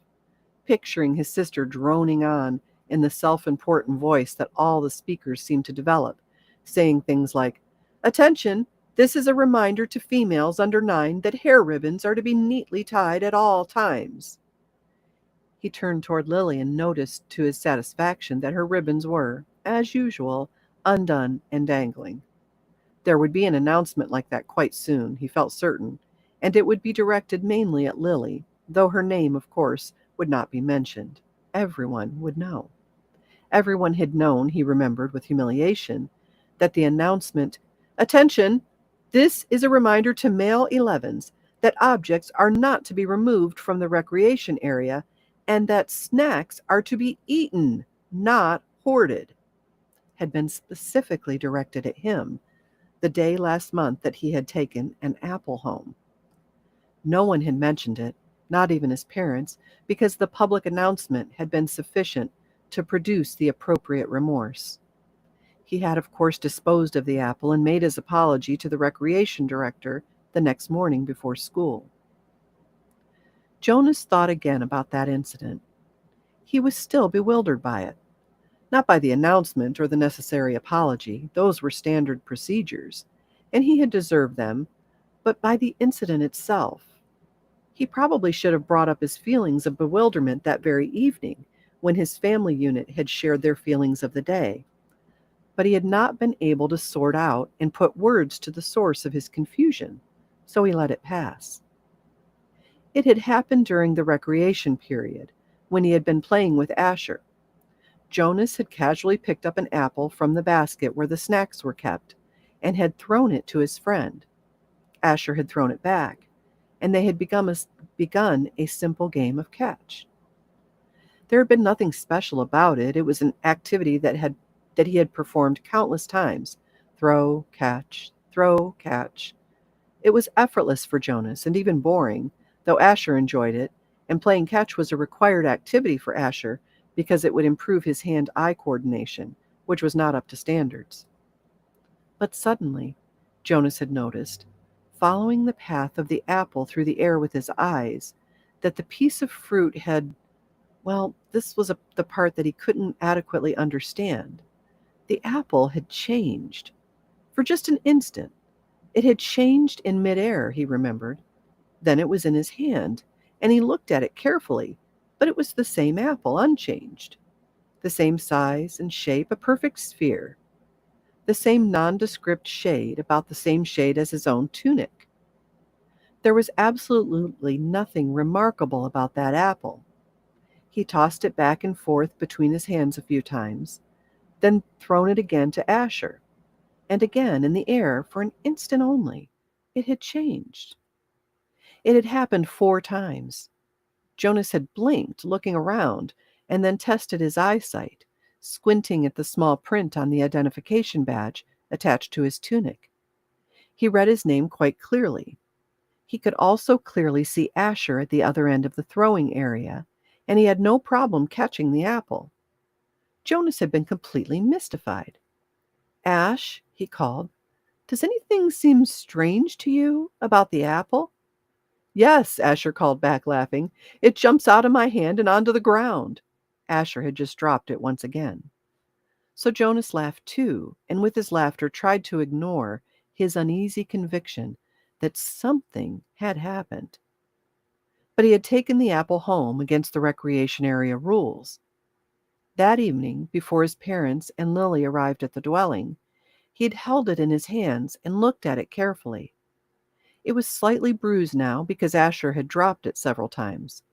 picturing his sister droning on in the self-important voice that all the speakers seemed to develop, saying things like, Attention! This is a reminder to females under 9 that hair ribbons are to be neatly tied at all times. He turned toward Lily and noticed to his satisfaction that her ribbons were, as usual, undone and dangling. There would be an announcement like that quite soon, he felt certain, and it would be directed mainly at Lily, though her name, of course, would not be mentioned. Everyone would know. Everyone had known, he remembered with humiliation, that the announcement, Attention! This is a reminder to male 11s that objects are not to be removed from the recreation area and that snacks are to be eaten, not hoarded, had been specifically directed at him the day last month that he had taken an apple home. No one had mentioned it, not even his parents, because the public announcement had been sufficient to produce the appropriate remorse. He had, of course, disposed of the apple and made his apology to the recreation director the next morning before school. Jonas thought again about that incident. He was still bewildered by it. Not by the announcement or the necessary apology, those were standard procedures, and he had deserved them, but by the incident itself. He probably should have brought up his feelings of bewilderment that very evening, when his family unit had shared their feelings of the day. But he had not been able to sort out and put words to the source of his confusion, so he let it pass. It had happened during the recreation period, when he had been playing with Asher. Jonas had casually picked up an apple from the basket where the snacks were kept, and had thrown it to his friend. Asher had thrown it back, and they had begun a simple game of catch. There had been nothing special about it. It was an activity that he had performed countless times. Throw, catch, throw, catch. It was effortless for Jonas and even boring, though Asher enjoyed it, and playing catch was a required activity for Asher because it would improve his hand-eye coordination, which was not up to standards. But suddenly, Jonas had noticed, following the path of the apple through the air with his eyes, that the piece of fruit had, well, this was the part that he couldn't adequately understand. The apple had changed. For just an instant. It had changed in midair, he remembered. Then it was in his hand, and he looked at it carefully, but it was the same apple, unchanged. The same size and shape, a perfect sphere. The same nondescript shade, about the same shade as his own tunic. There was absolutely nothing remarkable about that apple. He tossed it back and forth between his hands a few times, then thrown it again to Asher. And again, in the air, for an instant only, it had changed. It had happened 4 times. Jonas had blinked, looking around, and then tested his eyesight, squinting at the small print on the identification badge attached to his tunic. He read his name quite clearly. He could also clearly see Asher at the other end of the throwing area, and he had no problem catching the apple. Jonas had been completely mystified. Ash, he called. Does anything seem strange to you about the apple? Yes, Asher called back, laughing. It jumps out of my hand and onto the ground. Asher had just dropped it once again. So Jonas laughed too, and with his laughter tried to ignore his uneasy conviction that something had happened. But he had taken the apple home against the recreation area rules. That evening, before his parents and Lily arrived at the dwelling, he had held it in his hands and looked at it carefully. It was slightly bruised now because Asher had dropped it several times,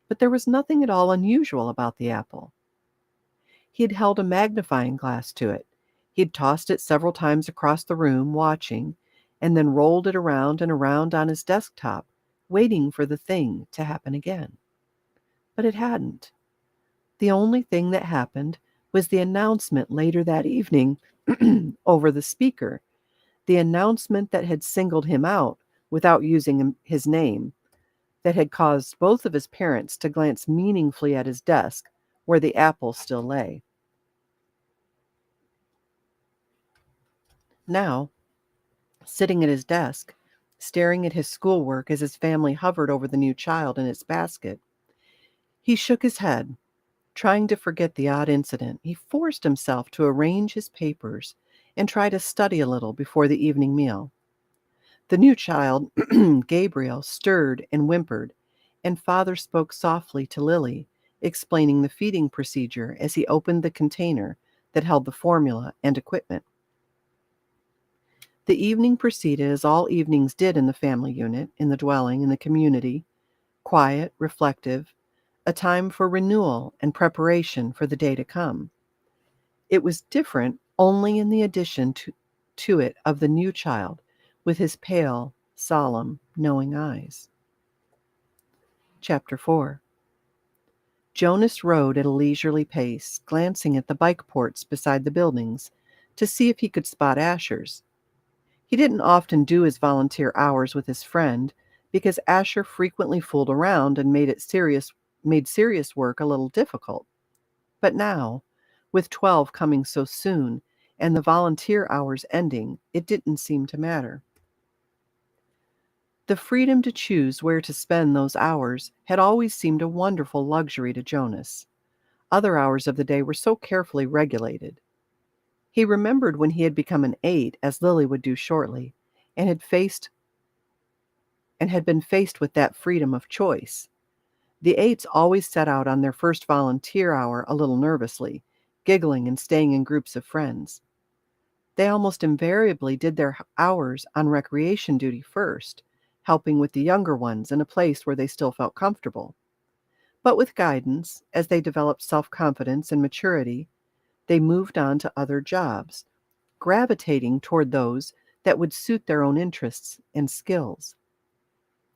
but there was nothing at all unusual about the apple. He had held a magnifying glass to it. He had tossed it several times across the room, watching, and then rolled it around and around on his desktop, waiting for the thing to happen again. But it hadn't. The only thing that happened was the announcement later that evening over the speaker, the announcement that had singled him out without using his name, that had caused both of his parents to glance meaningfully at his desk where the apple still lay. Now, sitting at his desk, staring at his schoolwork as his family hovered over the new child in its basket, he shook his head, trying to forget the odd incident. He forced himself to arrange his papers and try to study a little before the evening meal. The new child, Gabriel, stirred and whimpered, and father spoke softly to Lily, explaining the feeding procedure as he opened the container that held the formula and equipment. The evening proceeded as all evenings did in the family unit, in the dwelling, in the community, quiet, reflective, a time for renewal and preparation for the day to come. It was different only in the addition to it of the new child, with his pale, solemn, knowing eyes. Chapter 4. Jonas rode at a leisurely pace, glancing at the bike ports beside the buildings to see if he could spot Asher's. He didn't often do his volunteer hours with his friend because Asher frequently fooled around and made serious work a little difficult. But now, with 12 coming so soon and the volunteer hours ending, it didn't seem to matter. The freedom to choose where to spend those hours had always seemed a wonderful luxury to Jonas. Other hours of the day were so carefully regulated. He remembered when he had become an 8, as Lily would do shortly, and had been faced with that freedom of choice. The 8s always set out on their first volunteer hour a little nervously, giggling and staying in groups of friends. They almost invariably did their hours on recreation duty first, helping with the younger ones in a place where they still felt comfortable. But with guidance, as they developed self-confidence and maturity, they moved on to other jobs, gravitating toward those that would suit their own interests and skills.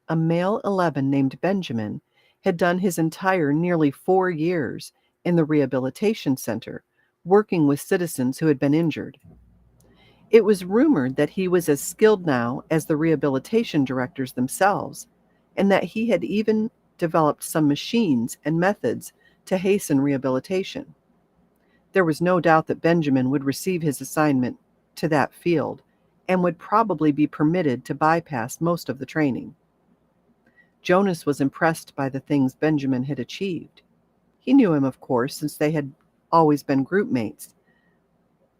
A male 11 named Benjamin had done his entire nearly 4 years in the rehabilitation center, working with citizens who had been injured. It was rumored that he was as skilled now as the rehabilitation directors themselves, and that he had even developed some machines and methods to hasten rehabilitation. There was no doubt that Benjamin would receive his assignment to that field and would probably be permitted to bypass most of the training. Jonas was impressed by the things Benjamin had achieved. He knew him, of course, since they had always been group mates,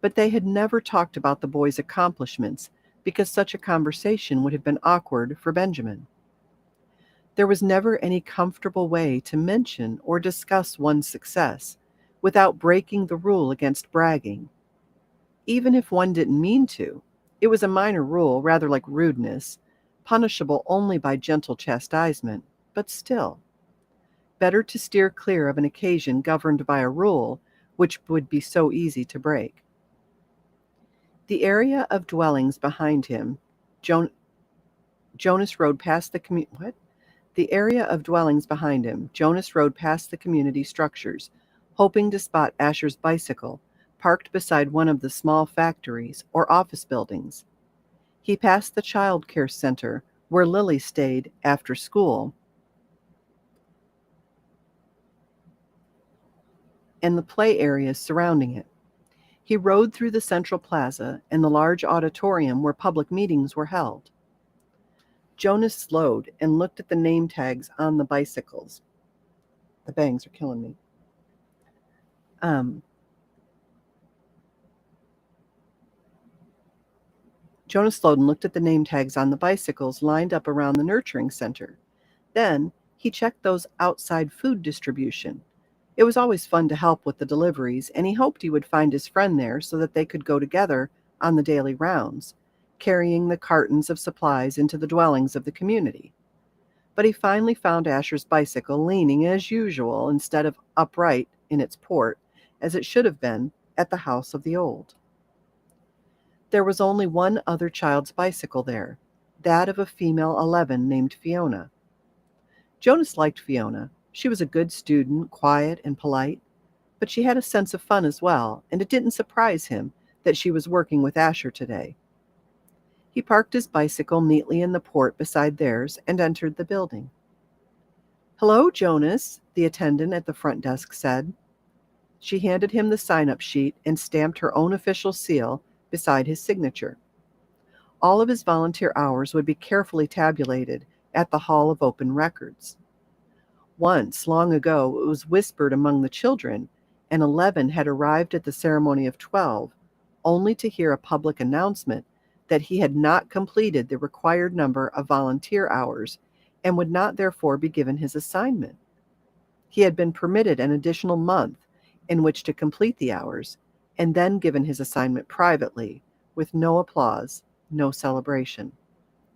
but they had never talked about the boy's accomplishments because such a conversation would have been awkward for Benjamin. There was never any comfortable way to mention or discuss one's success without breaking the rule against bragging. Even if one didn't mean to, it was a minor rule, rather like rudeness, punishable only by gentle chastisement, but still. Better to steer clear of an occasion governed by a rule which would be so easy to break. The area of dwellings behind him, Jonas rode past the The area of dwellings behind him, Jonas rode past the community structures, hoping to spot Asher's bicycle, parked beside one of the small factories or office buildings. He passed the child care center, where Lily stayed after school, and the play areas surrounding it. He rode through the central plaza and the large auditorium where public meetings were held. Jonas slowed and looked at the name tags on the bicycles. The bangs are killing me. Jonas slowed and looked at the name tags on the bicycles lined up around the nurturing center. Then he checked those outside food distribution. It was always fun to help with the deliveries, and he hoped he would find his friend there so that they could go together on the daily rounds, carrying the cartons of supplies into the dwellings of the community. But he finally found Asher's bicycle leaning as usual instead of upright in its port, as it should have been at the house of the old. There was only one other child's bicycle there, that of a female 11 named Fiona. Jonas liked Fiona. She was a good student, quiet and polite, but she had a sense of fun as well, and it didn't surprise him that she was working with Asher today. He parked his bicycle neatly in the port beside theirs and entered the building. "Hello, Jonas," the attendant at the front desk said. She handed him the sign-up sheet and stamped her own official seal beside his signature. All of his volunteer hours would be carefully tabulated at the Hall of Open Records. Once, long ago, it was whispered among the children, and 11 had arrived at the ceremony of 12, only to hear a public announcement that he had not completed the required number of volunteer hours and would not therefore be given his assignment. He had been permitted an additional month in which to complete the hours, and then given his assignment privately, with no applause, no celebration,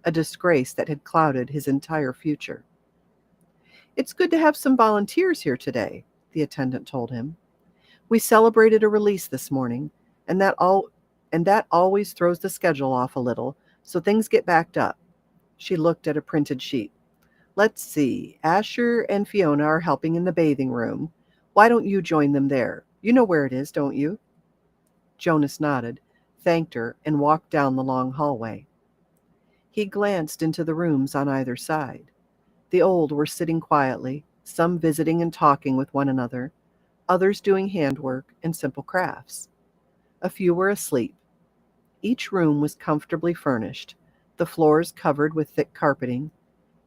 a disgrace that had clouded his entire future. "It's good to have some volunteers here today," the attendant told him. "We celebrated a release this morning, and that always throws the schedule off a little, so things get backed up." She looked at a printed sheet. "Let's see, Asher and Fiona are helping in the bathing room. Why don't you join them there? You know where it is, don't you?" Jonas nodded, thanked her, and walked down the long hallway. He glanced into the rooms on either side. The old were sitting quietly, some visiting and talking with one another, others doing handwork and simple crafts. A few were asleep. Each room was comfortably furnished, the floors covered with thick carpeting.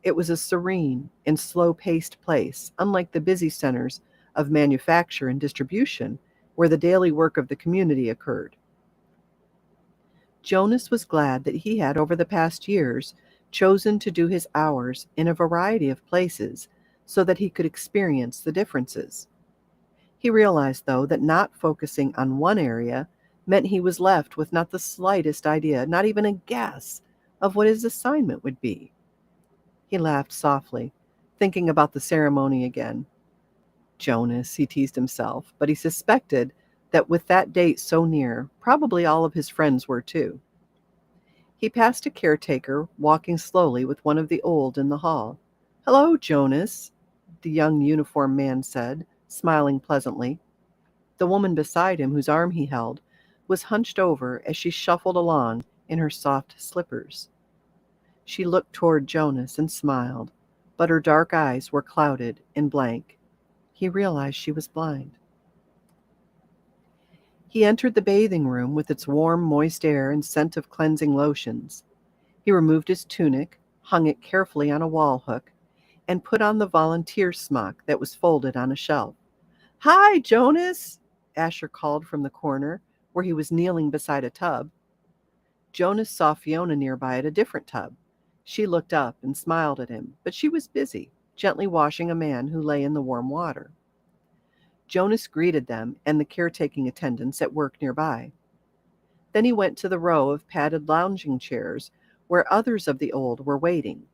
It was a serene and slow-paced place, unlike the busy centers of manufacture and distribution where the daily work of the community occurred. Jonas was glad that he had, over the past years, chosen to do his hours in a variety of places so that he could experience the differences. He realized, though, that not focusing on one area meant he was left with not the slightest idea, not even a guess, of what his assignment would be. He laughed softly, thinking about the ceremony again. Jonas, he teased himself, but he suspected that with that date so near, probably all of his friends were too. He passed a caretaker, walking slowly with one of the old in the hall. "Hello, Jonas," the young uniformed man said, smiling pleasantly. The woman beside him, whose arm he held, was hunched over as she shuffled along in her soft slippers. She looked toward Jonas and smiled, but her dark eyes were clouded and blank. He realized she was blind. He entered the bathing room with its warm, moist air and scent of cleansing lotions. He removed his tunic, hung it carefully on a wall hook, and put on the volunteer smock that was folded on a shelf. "Hi, Jonas," Asher called from the corner, where he was kneeling beside a tub. Jonas saw Fiona nearby at a different tub. She looked up and smiled at him, but she was busy, gently washing a man who lay in the warm water. Jonas greeted them and the caretaking attendants at work nearby. Then he went to the row of padded lounging chairs where others of the old were waiting.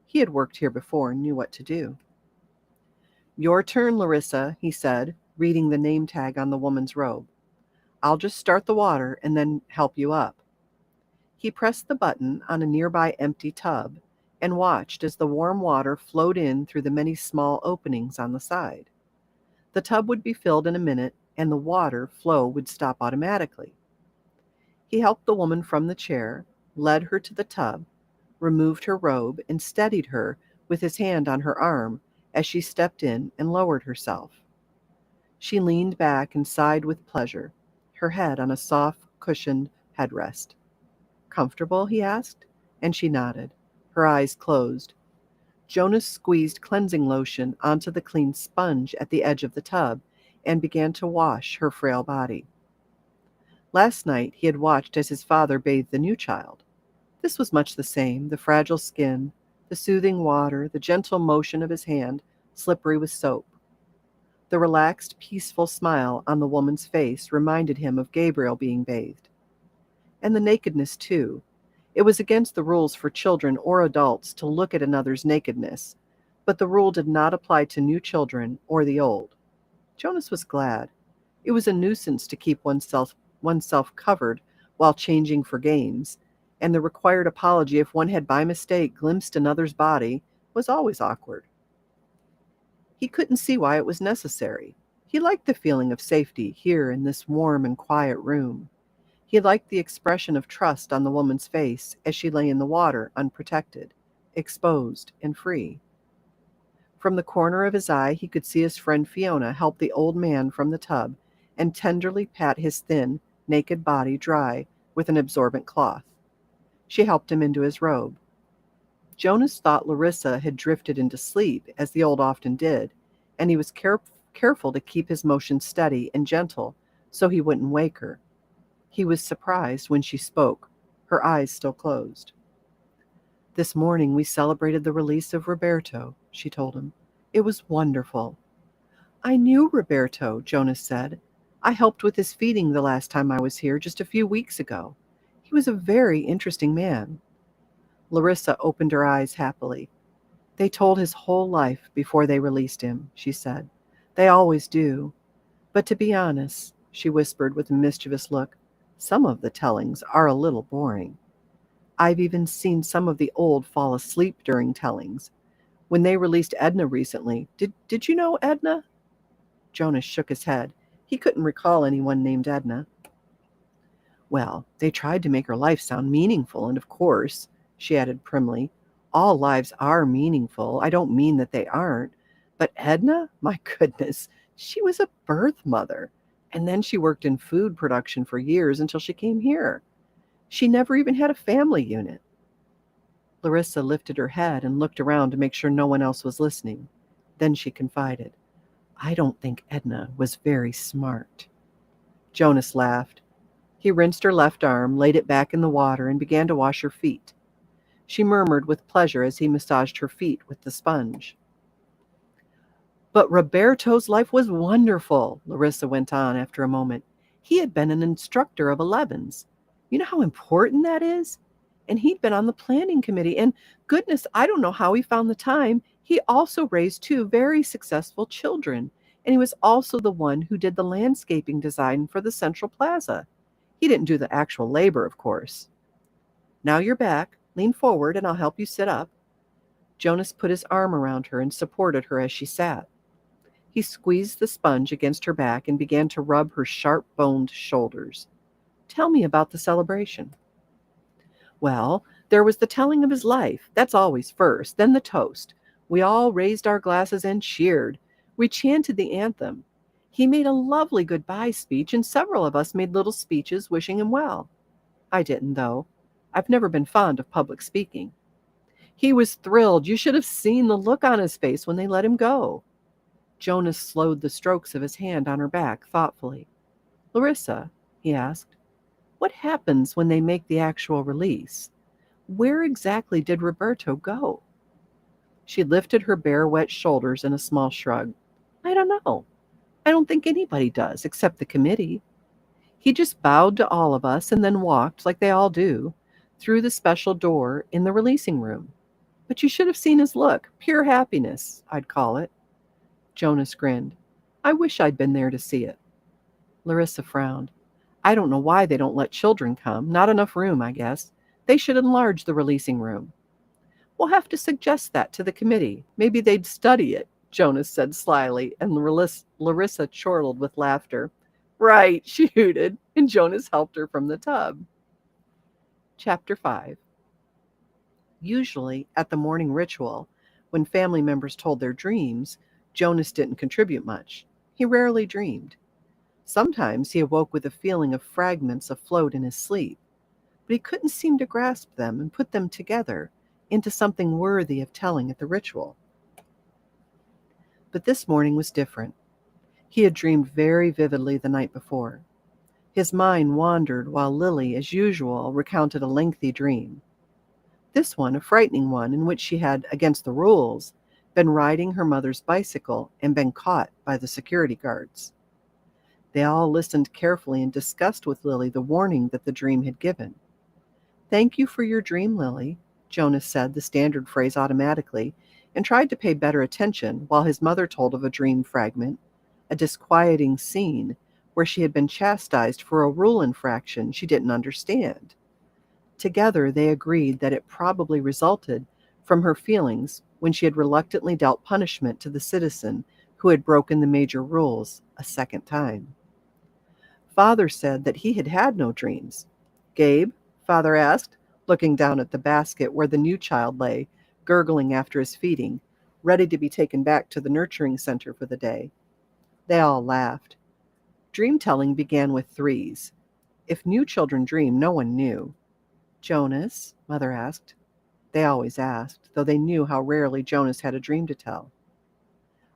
He had worked here before and knew what to do. "Your turn, Larissa," he said, reading the name tag on the woman's robe. "I'll just start the water and then help you up." He pressed the button on a nearby empty tub and watched as the warm water flowed in through the many small openings on the side. The tub would be filled in a minute, and the water flow would stop automatically. He helped the woman from the chair, led her to the tub, removed her robe, and steadied her with his hand on her arm as she stepped in and lowered herself. She leaned back and sighed with pleasure. her head on a soft, cushioned headrest. "Comfortable?" he asked, and she nodded. Her eyes closed. Jonas squeezed cleansing lotion onto the clean sponge at the edge of the tub and began to wash her frail body. Last night he had watched as his father bathed the new child. This was much the same, the fragile skin, the soothing water, the gentle motion of his hand, slippery with soap. The relaxed, peaceful smile on the woman's face reminded him of Gabriel being bathed. And the nakedness, too. It was against the rules for children or adults to look at another's nakedness, but the rule did not apply to new children or the old. Jonas was glad. It was a nuisance to keep oneself covered while changing for games, and the required apology if one had by mistake glimpsed another's body was always awkward. He couldn't see why it was necessary. He liked the feeling of safety here in this warm and quiet room. He liked the expression of trust on the woman's face as she lay in the water, unprotected, exposed, and free. From the corner of his eye, he could see his friend Fiona help the old man from the tub and tenderly pat his thin, naked body dry with an absorbent cloth. She helped him into his robe. Jonas thought Larissa had drifted into sleep, as the old often did, and he was careful to keep his motion steady and gentle so he wouldn't wake her. He was surprised when she spoke, her eyes still closed. "This morning we celebrated the release of Roberto," she told him. "It was wonderful." "I knew Roberto," Jonas said. "I helped with his feeding the last time I was here just a few weeks ago. He was a very interesting man." Larissa opened her eyes happily. "They told his whole life before they released him," she said. "They always do. But to be honest," she whispered with a mischievous look, "some of the tellings are a little boring. I've even seen some of the old fall asleep during tellings. When they released Edna recently, did you know Edna?" Jonas shook his head. He couldn't recall anyone named Edna. "Well, they tried to make her life sound meaningful, and of course," she added primly, "all lives are meaningful. I don't mean that they aren't. But Edna, my goodness, she was a birth mother. And then she worked in food production for years until she came here. She never even had a family unit." Larissa lifted her head and looked around to make sure no one else was listening. Then she confided, "I don't think Edna was very smart." Jonas laughed. He rinsed her left arm, laid it back in the water, and began to wash her feet. She murmured with pleasure as he massaged her feet with the sponge. "But Roberto's life was wonderful," Larissa went on after a moment. "He had been an instructor of 11s. You know how important that is? And he'd been on the planning committee, and goodness, I don't know how he found the time. He also raised two very successful children, and he was also the one who did the landscaping design for the Central Plaza. He didn't do the actual labor, of course. Now you're back. Lean forward, and I'll help you sit up." Jonas put his arm around her and supported her as she sat. He squeezed the sponge against her back and began to rub her sharp-boned shoulders. "Tell me about the celebration." "Well, there was the telling of his life. That's always first. Then the toast. We all raised our glasses and cheered. We chanted the anthem. He made a lovely goodbye speech, and several of us made little speeches wishing him well. I didn't, though. I've never been fond of public speaking. He was thrilled. You should have seen the look on his face when they let him go." Jonas slowed the strokes of his hand on her back thoughtfully. "Larissa," he asked, "what happens when they make the actual release? Where exactly did Roberto go?" She lifted her bare, wet shoulders in a small shrug. "I don't know. I don't think anybody does, except the committee. He just bowed to all of us and then walked, like they all do, through the special door in the releasing room. But you should have seen his look. Pure happiness, I'd call it." Jonas grinned. "I wish I'd been there to see it." Larissa frowned. "I don't know why they don't let children come. Not enough room, I guess. They should enlarge the releasing room." "We'll have to suggest that to the committee. Maybe they'd study it," Jonas said slyly, and Larissa chortled with laughter. "Right," she hooted, and Jonas helped her from the tub. Chapter 5. Usually, at the morning ritual, when family members told their dreams, Jonas didn't contribute much. He rarely dreamed. Sometimes he awoke with a feeling of fragments afloat in his sleep, but he couldn't seem to grasp them and put them together into something worthy of telling at the ritual. But this morning was different. He had dreamed very vividly the night before. His mind wandered while Lily, as usual, recounted a lengthy dream. This one, a frightening one, in which she had, against the rules, been riding her mother's bicycle and been caught by the security guards. They all listened carefully and discussed with Lily the warning that the dream had given. "Thank you for your dream, Lily," Jonas said the standard phrase automatically, and tried to pay better attention while his mother told of a dream fragment, a disquieting scene where she had been chastised for a rule infraction she didn't understand. Together they agreed that it probably resulted from her feelings when she had reluctantly dealt punishment to the citizen who had broken the major rules a second time. Father said that he had had no dreams. "Gabe?" Father asked, looking down at the basket where the new child lay, gurgling after his feeding, ready to be taken back to the nurturing center for the day. They all laughed. Dream-telling began with threes. If new children dream, no one knew. "Jonas?" Mother asked. They always asked, though they knew how rarely Jonas had a dream to tell.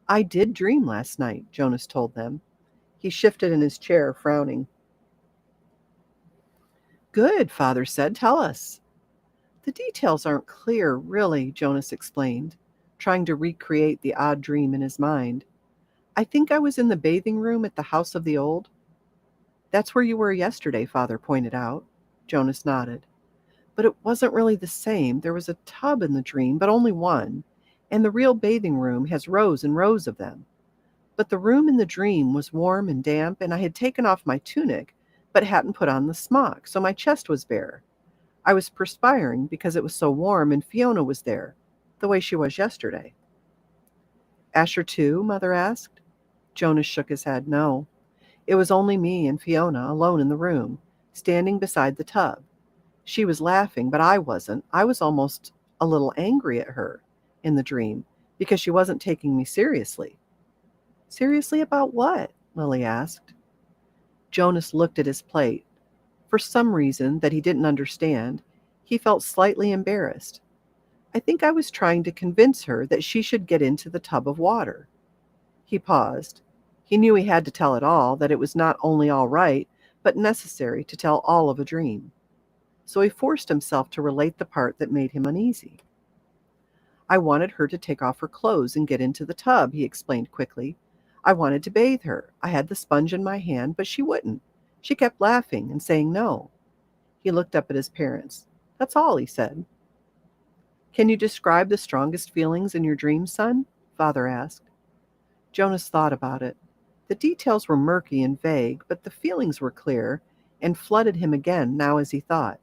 "I did dream last night," Jonas told them. He shifted in his chair, frowning. "Good," Father said. "Tell us." "The details aren't clear, really," Jonas explained, trying to recreate the odd dream in his mind. "I think I was in the bathing room at the House of the Old." "That's where you were yesterday," Father pointed out. Jonas nodded. "But it wasn't really the same. There was a tub in the dream, but only one, and the real bathing room has rows and rows of them. But the room in the dream was warm and damp, and I had taken off my tunic, but hadn't put on the smock, so my chest was bare. I was perspiring because it was so warm, and Fiona was there, the way she was yesterday." "Asher too?" Mother asked. Jonas shook his head. "No. It was only me and Fiona alone in the room, standing beside the tub. She was laughing, but I wasn't. I was almost a little angry at her in the dream because she wasn't taking me seriously." "Seriously about what?" Lily asked. Jonas looked at his plate. For some reason that he didn't understand, he felt slightly embarrassed. "I think I was trying to convince her that she should get into the tub of water." He paused. He knew he had to tell it all, that it was not only all right, but necessary to tell all of a dream. So he forced himself to relate the part that made him uneasy. "I wanted her to take off her clothes and get into the tub," he explained quickly. "I wanted to bathe her. I had the sponge in my hand, but she wouldn't. She kept laughing and saying no." He looked up at his parents. "That's all," he said. "Can you describe the strongest feelings in your dream, son?" Father asked. Jonas thought about it. The details were murky and vague, but the feelings were clear and flooded him again now as he thought.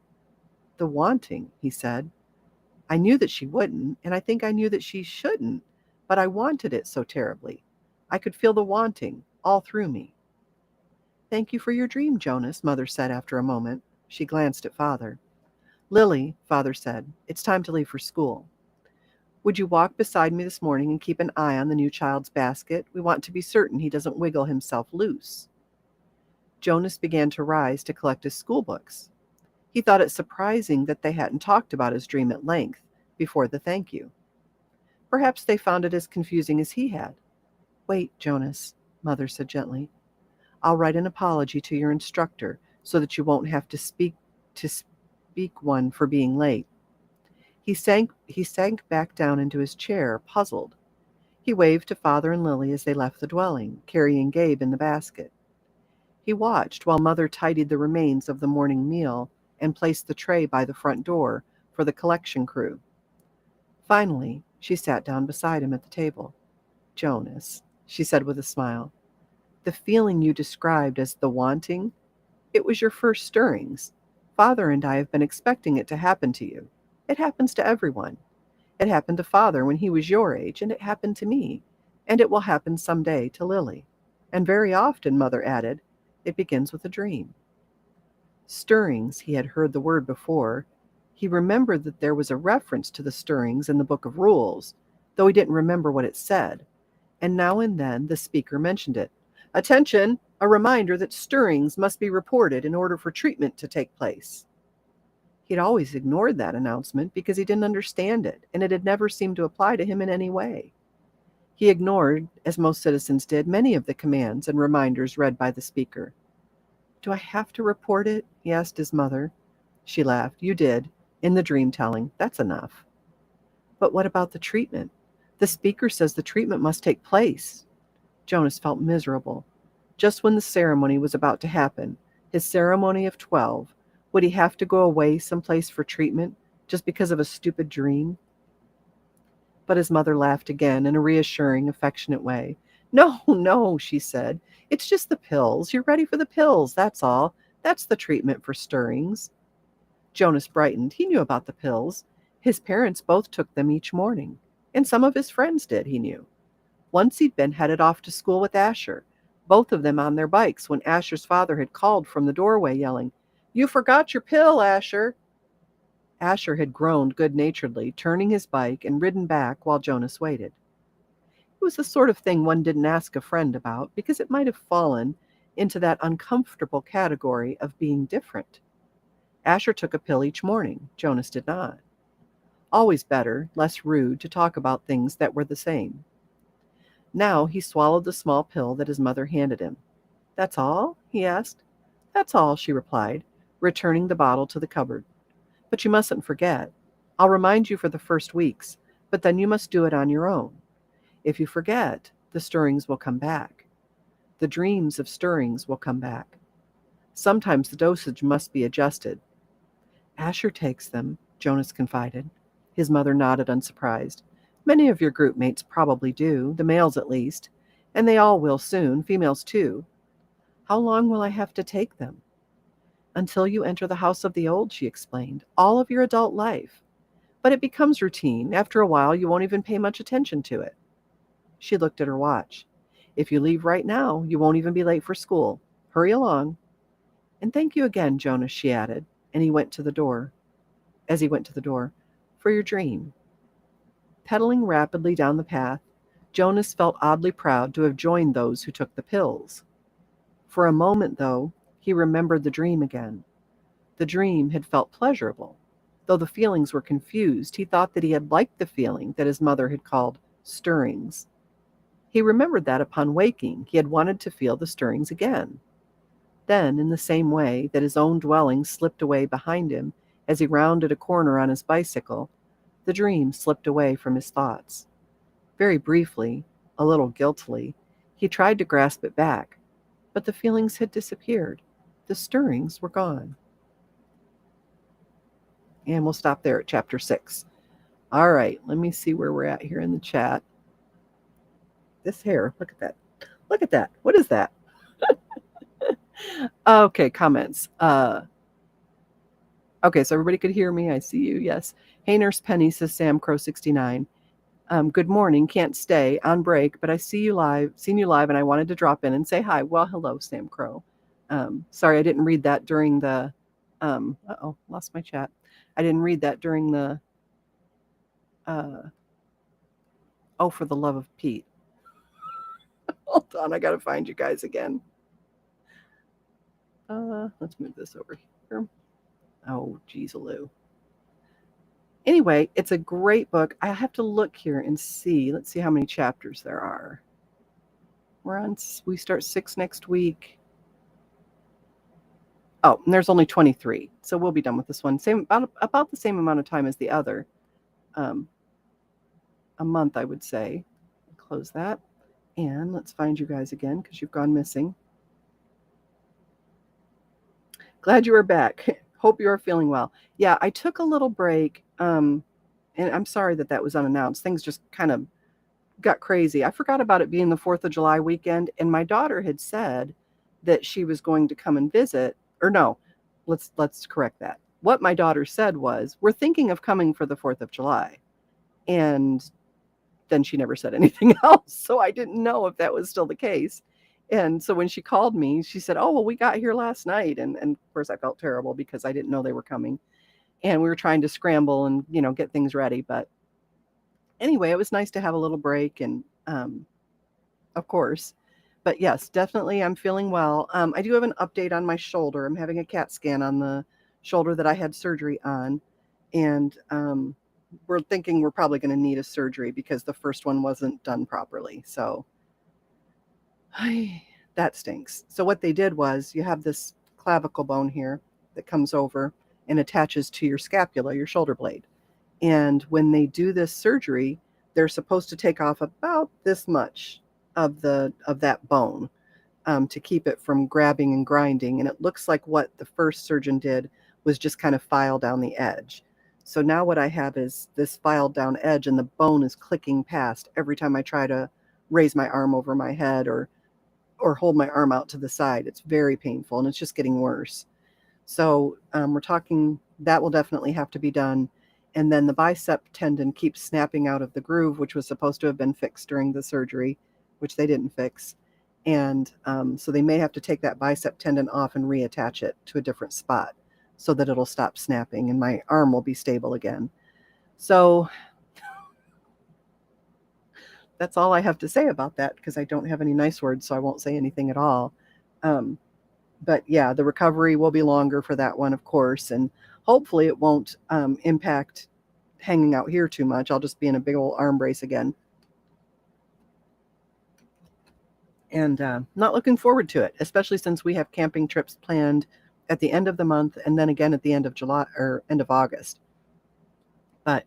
"The wanting," he said. "I knew that she wouldn't, and I think I knew that she shouldn't, but I wanted it so terribly. I could feel the wanting all through me." "Thank you for your dream, Jonas," Mother said after a moment. She glanced at Father. "Lily," Father said, "it's time to leave for school. Would you walk beside me this morning and keep an eye on the new child's basket? We want to be certain he doesn't wiggle himself loose." Jonas began to rise to collect his school books. He thought it surprising that they hadn't talked about his dream at length before the thank you. Perhaps they found it as confusing as he had. "Wait, Jonas," Mother said gently. "I'll write an apology to your instructor so that you won't have to speak one for being late." He sank back down into his chair, puzzled. He waved to Father and Lily as they left the dwelling, carrying Gabe in the basket. He watched while Mother tidied the remains of the morning meal and placed the tray by the front door for the collection crew. Finally, she sat down beside him at the table. "Jonas," she said with a smile, "the feeling you described as the wanting, it was your first stirrings. Father and I have been expecting it to happen to you. It happens to everyone. It happened to Father when he was your age, and it happened to me, and it will happen someday to Lily. And very often," Mother added, "it begins with a dream." Stirrings, he had heard the word before. He remembered that there was a reference to the stirrings in the Book of Rules, though he didn't remember what it said, and now and then the speaker mentioned it. Attention, a reminder that stirrings must be reported in order for treatment to take place. He'd always ignored that announcement because he didn't understand it, and it had never seemed to apply to him in any way. He ignored, as most citizens did, many of the commands and reminders read by the speaker. Do I have to report it? He asked his mother. She laughed. You did, in the dream telling. That's enough. But what about the treatment? The speaker says the treatment must take place. Jonas felt miserable. Just when the ceremony was about to happen, his ceremony of 12, would he have to go away someplace for treatment just because of a stupid dream? But his mother laughed again in a reassuring, affectionate way. No, no, she said. It's just the pills. You're ready for the pills, that's all. That's the treatment for stirrings. Jonas brightened. He knew about the pills. His parents both took them each morning, and some of his friends did, he knew. Once he'd been headed off to school with Asher, both of them on their bikes, when Asher's father had called from the doorway, yelling, You forgot your pill, Asher. Asher had groaned good-naturedly, turning his bike, and ridden back while Jonas waited. It was the sort of thing one didn't ask a friend about, because it might have fallen into that uncomfortable category of being different. Asher took a pill each morning. Jonas did not. Always better, less rude, to talk about things that were the same. Now he swallowed the small pill that his mother handed him. That's all? He asked. That's all, she replied, returning the bottle to the cupboard. But you mustn't forget. I'll remind you for the first weeks, but then you must do it on your own. If you forget, the stirrings will come back. The dreams of stirrings will come back. Sometimes the dosage must be adjusted. Asher takes them, Jonas confided. His mother nodded, unsurprised. Many of your group mates probably do, the males at least, and they all will soon, females too. How long will I have to take them? Until you enter the house of the old, she explained, all of your adult life. But it becomes routine. After a while, you won't even pay much attention to it. She looked at her watch. If you leave right now, you won't even be late for school. Hurry along. And thank you again, Jonas, she added, and he went to the door. As he went to the door, for your dream. Pedaling rapidly down the path, Jonas felt oddly proud to have joined those who took the pills. For a moment, though, he remembered the dream again. The dream had felt pleasurable. Though the feelings were confused, he thought that he had liked the feeling that his mother had called stirrings. He remembered that upon waking, he had wanted to feel the stirrings again. Then, in the same way that his own dwelling slipped away behind him as he rounded a corner on his bicycle, the dream slipped away from his thoughts. Very briefly, a little guiltily, he tried to grasp it back, but the feelings had disappeared. The stirrings were gone. And we'll stop there at chapter 6. All right, let me see where we're at here in the chat. This hair, look at that. Look at that. What is that? Okay, comments. Okay, so everybody could hear me. I see you. Yes. Hey, Nurse Penny, says Sam Crow 69. Good morning. Can't stay on break, but I seen you live, and I wanted to drop in and say hi. Well, hello, Sam Crow. Sorry, I didn't read that during the. Lost my chat. I didn't read that during the. For the love of Pete. Hold on, I gotta find you guys again. Let's move this over here. Oh, geez-a-loo. Anyway, it's a great book. I have to look here and see. Let's see how many chapters there are. We start 6 next week. Oh, and there's only 23. So we'll be done with this one. About the same amount of time as the other. A month, I would say. Close that. And let's find you guys again because you've gone missing. Glad you are back. Hope you are feeling well. Yeah, I took a little break. And I'm sorry that was unannounced. Things just kind of got crazy. I forgot about it being the 4th of July weekend, and my daughter had said that she was going to come and visit. Or no, let's correct that. What my daughter said was, we're thinking of coming for the 4th of July. And then she never said anything else. So I didn't know if that was still the case. And so when she called me, she said, oh, well, we got here last night. And of course I felt terrible because I didn't know they were coming. And we were trying to scramble and, get things ready. But anyway, it was nice to have a little break. And of course, But yes, definitely I'm feeling well. I do have an update on my shoulder. I'm having a CAT scan on the shoulder that I had surgery on. And we're thinking we're probably going to need a surgery because the first one wasn't done properly. So that stinks. So what they did was you have this clavicle bone here that comes over and attaches to your scapula, your shoulder blade. And when they do this surgery, they're supposed to take off about this much of that bone to keep it from grabbing and grinding. And it looks like what the first surgeon did was just kind of file down the edge. So now what I have is this filed down edge, and the bone is clicking past every time I try to raise my arm over my head or hold my arm out to the side. It's very painful, and it's just getting worse. So we're talking that will definitely have to be done. And then the bicep tendon keeps snapping out of the groove, which was supposed to have been fixed during the surgery, which they didn't fix. And so they may have to take that bicep tendon off and reattach it to a different spot so that it'll stop snapping and my arm will be stable again. So that's all I have to say about that because I don't have any nice words, so I won't say anything at all. But yeah, the recovery will be longer for that one, of course, and hopefully it won't impact hanging out here too much. I'll just be in a big old arm brace again. And not looking forward to it, especially since we have camping trips planned at the end of the month and then again at the end of July or end of August. But,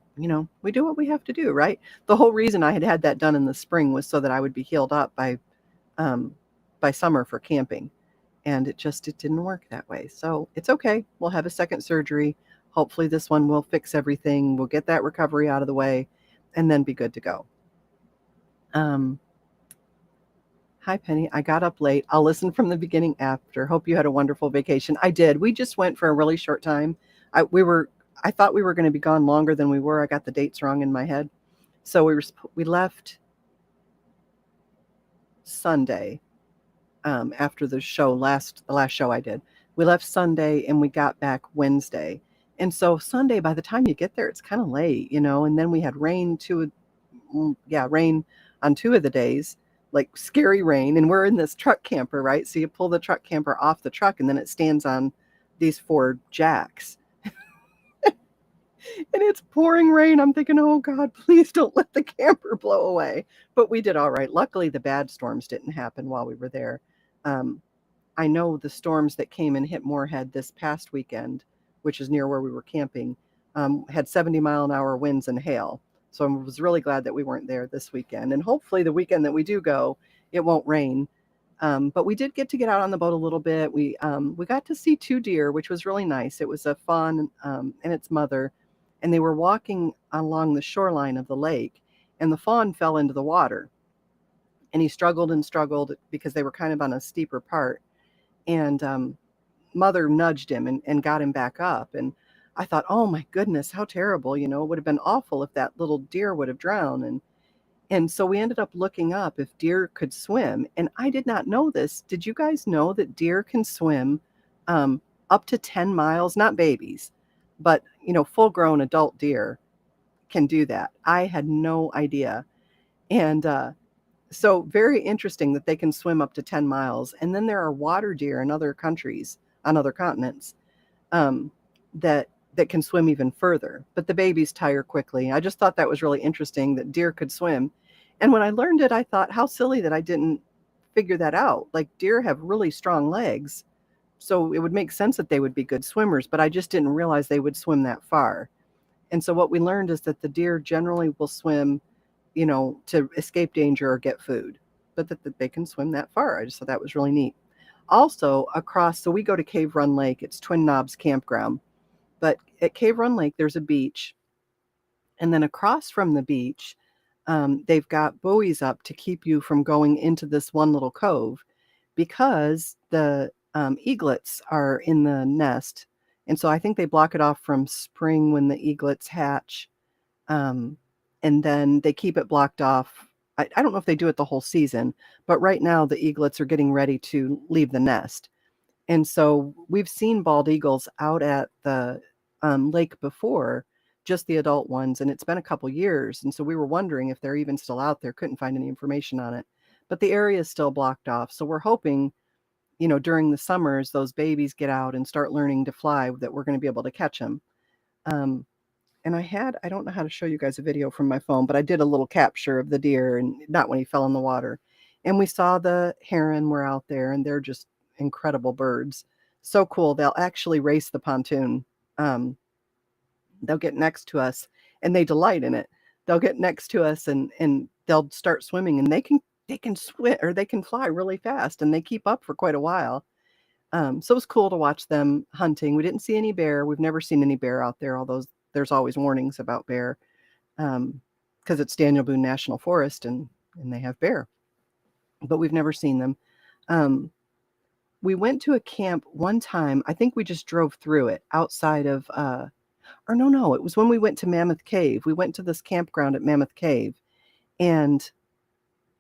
we do what we have to do, right? The whole reason I had that done in the spring was so that I would be healed up by summer for camping. And it didn't work that way. So it's okay. We'll have a second surgery. Hopefully this one will fix everything. We'll get that recovery out of the way and then be good to go. Hi, Penny. I got up late. I'll listen from the beginning after. Hope you had a wonderful vacation. I did. We just went for a really short time. I thought we were going to be gone longer than we were. I got the dates wrong in my head. So we left Sunday after the last show I did. We left Sunday and we got back Wednesday. And so Sunday, by the time you get there, it's kind of late, and then we had rain rain on 2 of the days, like scary rain. And we're in this truck camper, right? So you pull the truck camper off the truck and then it stands on these 4 jacks. And it's pouring rain. I'm thinking, oh God, please don't let the camper blow away. But we did all right. Luckily, the bad storms didn't happen while we were there. I know the storms that came and hit Moorhead this past weekend, which is near where we were camping, had 70-mile-an-hour winds and hail. So I was really glad that we weren't there this weekend. And hopefully the weekend that we do go, it won't rain. But we did get to get out on the boat a little bit. We got to see 2 deer, which was really nice. It was a fawn and its mother, and they were walking along the shoreline of the lake, and the fawn fell into the water. And he struggled and struggled because they were kind of on a steeper part. And mother nudged him and got him back up. And I thought, oh my goodness, how terrible. It would have been awful if that little deer would have drowned. And so we ended up looking up if deer could swim. And I did not know this. Did you guys know that deer can swim up to 10 miles? Not babies, but, full grown adult deer can do that. I had no idea. And so very interesting that they can swim up to 10 miles. And then there are water deer in other countries, on other continents, that can swim even further. But the babies tire quickly. I just thought that was really interesting that deer could swim. And when I learned it, I thought, how silly that I didn't figure that out. Like, deer have really strong legs, so it would make sense that they would be good swimmers, but I just didn't realize they would swim that far. And so what we learned is that the deer generally will swim, to escape danger or get food, but that they can swim that far. I just thought that was really neat. Also, so we go to Cave Run Lake. It's Twin Knobs Campground. But at Cave Run Lake, there's a beach. And then across from the beach, they've got buoys up to keep you from going into this one little cove because the eaglets are in the nest. And so I think they block it off from spring when the eaglets hatch. And then they keep it blocked off. I don't know if they do it the whole season, but right now the eaglets are getting ready to leave the nest. And so we've seen bald eagles out at the lake before, just the adult ones, and it's been a couple years. And so we were wondering if they're even still out there. Couldn't find any information on it. but the area is still blocked off. So we're hoping, during the summers, those babies get out and start learning to fly, that we're going to be able to catch them. Um, and I don't know how to show you guys a video from my phone, but I did a little capture of the deer, and not when he fell in the water. And we saw the heron were out there, and they're just incredible birds. So cool. They'll actually race the pontoon. Um, they'll get next to us, and they delight in it. They'll get next to us, and they'll start swimming, and they can swim, or they can fly really fast, and they keep up for quite a while. So it was cool to watch them hunting. We didn't see any bear. We've never seen any bear out there, although there's always warnings about bear, because it's Daniel Boone National Forest, and they have bear, but we've never seen them. We went to a camp one time. I think we just drove through it outside of, or no, it was when we went to Mammoth Cave. We went to this campground at Mammoth Cave, and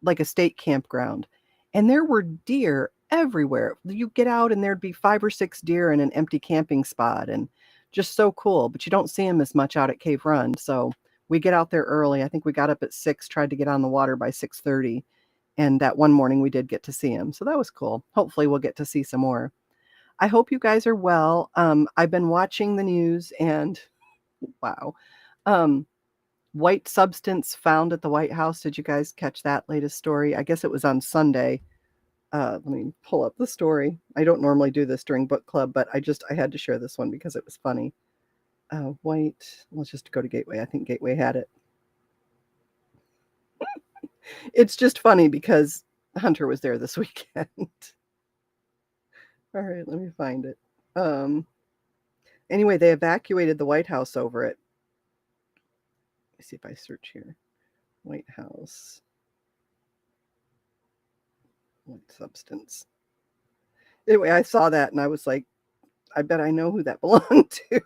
like a state campground, and there were deer everywhere. You get out and there'd be 5 or 6 deer in an empty camping spot, and just so cool. But you don't see them as much out at Cave Run. So we get out there early. I think we got up at 6, tried to get on the water by 6:30. And that one morning we did get to see him. So that was cool. Hopefully we'll get to see some more. I hope you guys are well. I've been watching the news, and wow. White substance found at the White House. Did you guys catch that latest story? I guess it was on Sunday. Let me pull up the story. I don't normally do this during book club, but I had to share this one because it was funny. Let's just go to Gateway. I think Gateway had it. It's just funny because Hunter was there this weekend. All right, let me find it. Anyway, they evacuated the White House over it. Let me see if I search here. White House. White substance. Anyway, I saw that and I was like, I bet I know who that belonged to.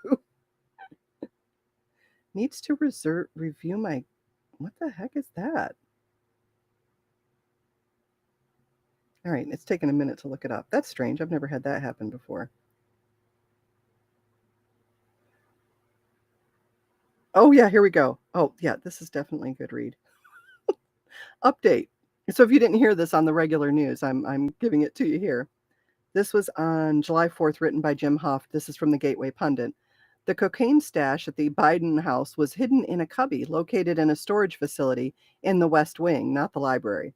Needs to review my... What the heck is that? All right, it's taken a minute to look it up. That's strange. I've never had that happen before. Oh, yeah, here we go. Oh, yeah, this is definitely a good read. Update. So if you didn't hear this on the regular news, I'm giving it to you here. This was on July 4th, written by Jim Huff. This is from the Gateway Pundit. The cocaine stash at the Biden house was hidden in a cubby located in a storage facility in the West Wing, not the library.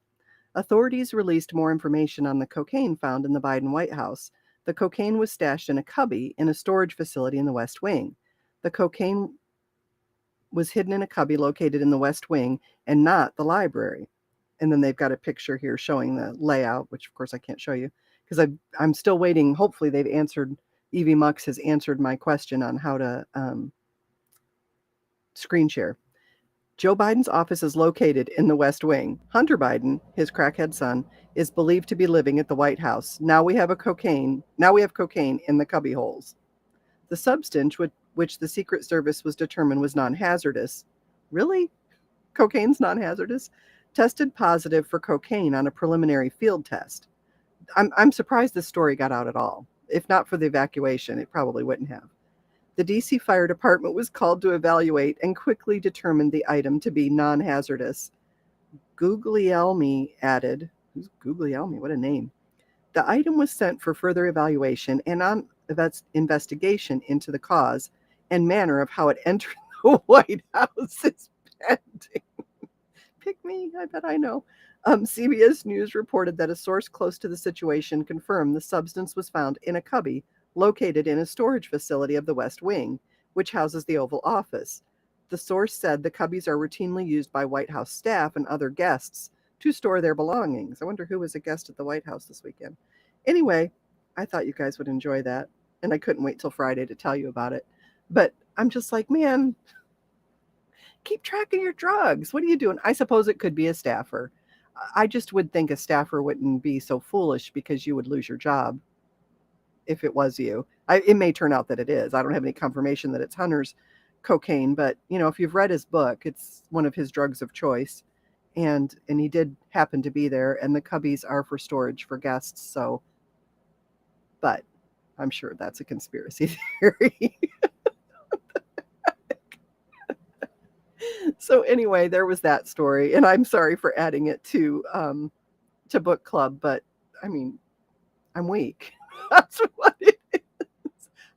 Authorities released more information on the cocaine found in the Biden White House. The cocaine was stashed in a cubby in a storage facility in the West Wing. The cocaine was hidden in a cubby located in the West Wing and not the library. And then they've got a picture here showing the layout, which of course I can't show you because I'm still waiting. Hopefully they've answered, Evie Mux has answered my question on how to screen share. Joe Biden's office is located in the West Wing. Hunter Biden, his crackhead son, is believed to be living at the White House. Now we have cocaine in the cubby holes. The substance, which the Secret Service was determined was non-hazardous. Really? Cocaine's non-hazardous? Tested positive for cocaine on a preliminary field test. I'm surprised this story got out at all. If not for the evacuation, it probably wouldn't have. The DC Fire Department was called to evaluate and quickly determined the item to be non-hazardous. Guglielmi added, who's Guglielmi? What a name. The item was sent for further evaluation and on investigation into the cause and manner of how it entered the White House is pending. Pick me, I bet I know. CBS News reported that a source close to the situation confirmed the substance was found in a cubby located in a storage facility of the West Wing, which houses the Oval Office. The source said the cubbies are routinely used by White House staff and other guests to store their belongings. I wonder who was a guest at the White House this weekend. Anyway, I thought you guys would enjoy that, and I couldn't wait till Friday to tell you about it. But I'm just like, man, keep track of your drugs. What are you doing? I suppose it could be a staffer. I just would think a staffer wouldn't be so foolish because you would lose your job if it was you. It may turn out that it is. I don't have any confirmation that it's Hunter's cocaine, but if you've read his book, it's one of his drugs of choice. And he did happen to be there, and the cubbies are for storage for guests. So, but I'm sure that's a conspiracy theory. So anyway, there was that story, and I'm sorry for adding it to to book club, but I mean, I'm weak. That's what it is.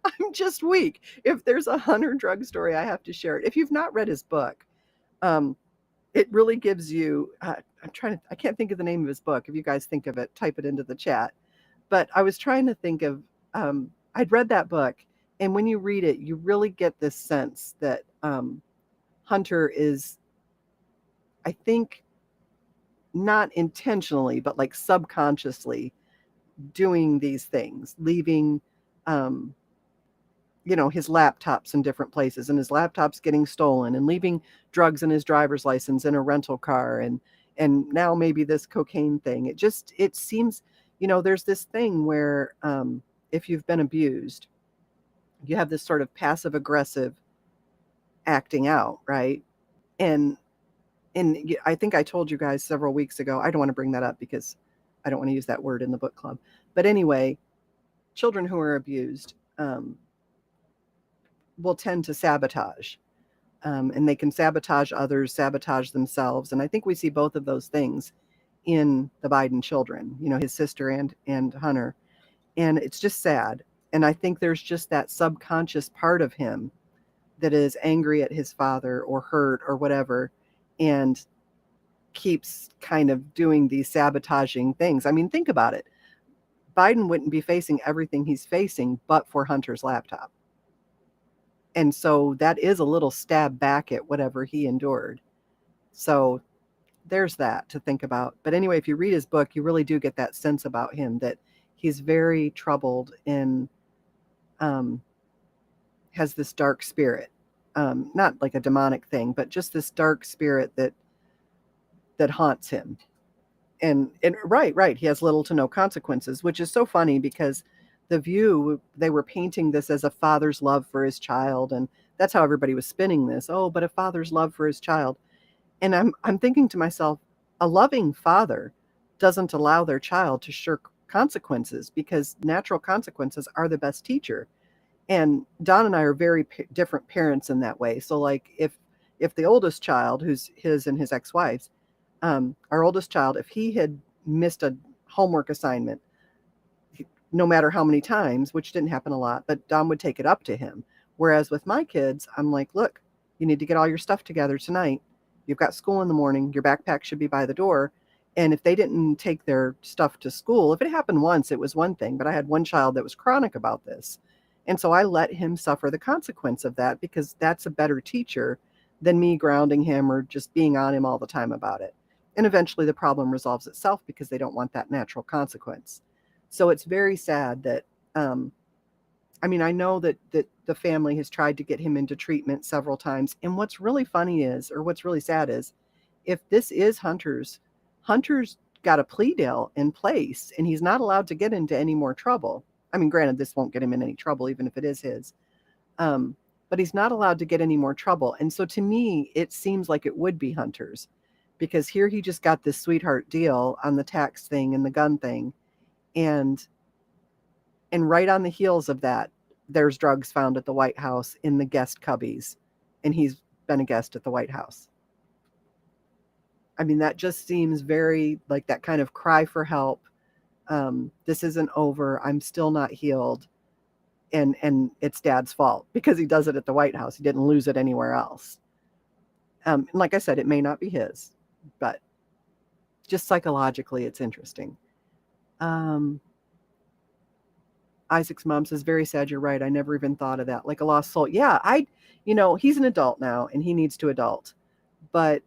I'm just weak. If there's a Hunter drug story, I have to share it. If you've not read his book, um, it really gives you. I can't think of the name of his book. If you guys think of it, type it into the chat. But I was trying to think of. I'd read that book, and when you read it, you really get this sense that Hunter is, I think, not intentionally, but like subconsciously doing these things, leaving, um, his laptops in different places, and his laptops getting stolen, and leaving drugs in his driver's license in a rental car, and now maybe this cocaine thing. It seems, there's this thing where if you've been abused, you have this sort of passive aggressive acting out, right? And I think I told you guys several weeks ago. I don't want to bring that up because I don't want to use that word in the book club. But anyway, children who are abused will tend to sabotage. And they can sabotage others, sabotage themselves. And I think we see both of those things in the Biden children, his sister and Hunter. And it's just sad. And I think there's just that subconscious part of him that is angry at his father or hurt or whatever, and keeps kind of doing these sabotaging things. I mean, think about it. Biden wouldn't be facing everything he's facing but for Hunter's laptop. And so that is a little stab back at whatever he endured. So there's that to think about. But anyway, if you read his book, you really do get that sense about him, that he's very troubled and has this dark spirit. Not like a demonic thing, but just this dark spirit that haunts him. And right, he has little to no consequences, which is so funny because The View, they were painting this as a father's love for his child, and that's how everybody was spinning this. Oh, but a father's love for his child. And I'm thinking to myself, a loving father doesn't allow their child to shirk consequences, because natural consequences are the best teacher. And Don and I are very different parents in that way. So like if the oldest child, who's his and his ex-wife's, our oldest child, if he had missed a homework assignment, no matter how many times, which didn't happen a lot, but Don would take it up to him. Whereas with my kids, I'm like, look, you need to get all your stuff together tonight. You've got school in the morning. Your backpack should be by the door. And if they didn't take their stuff to school, if it happened once, it was one thing. But I had one child that was chronic about this. And so I let him suffer the consequence of that, because that's a better teacher than me grounding him or just being on him all the time about it. And eventually the problem resolves itself because they don't want that natural consequence. So it's very sad that, I know that the family has tried to get him into treatment several times. And what's really funny is, or what's really sad is, if this is Hunter's got a plea deal in place and he's not allowed to get into any more trouble. I mean, granted, this won't get him in any trouble, even if it is his. But he's not allowed to get any more trouble. And so to me, it seems like it would be Hunter's, because here he just got this sweetheart deal on the tax thing and the gun thing. And right on the heels of that, there's drugs found at the White House in the guest cubbies. And he's been a guest at the White House. I mean, that just seems very like that kind of cry for help. This isn't over. I'm still not healed. And it's Dad's fault because he does it at the White House. He didn't lose it anywhere else. And like I said, it may not be his, but just psychologically, it's interesting. Isaac's mom says, very sad. You're right. I never even thought of that. Like a lost soul. Yeah. He's an adult now and he needs to adult, but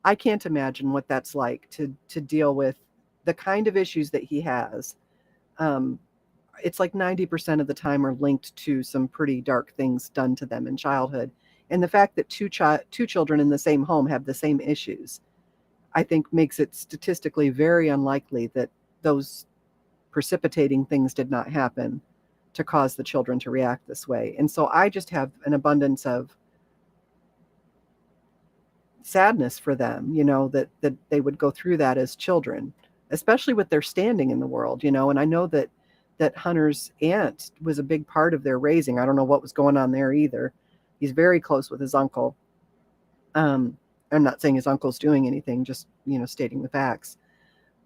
I can't imagine what that's like to deal with the kind of issues that he has. It's like 90% of the time are linked to some pretty dark things done to them in childhood. And the fact that two children in the same home have the same issues, I think makes it statistically very unlikely that those precipitating things did not happen to cause the children to react this way. And so I just have an abundance of sadness for them, that they would go through that as children, especially with their standing in the world, and I know that Hunter's aunt was a big part of their raising. I don't know what was going on there either. He's very close with his uncle. I'm not saying his uncle's doing anything, just, stating the facts.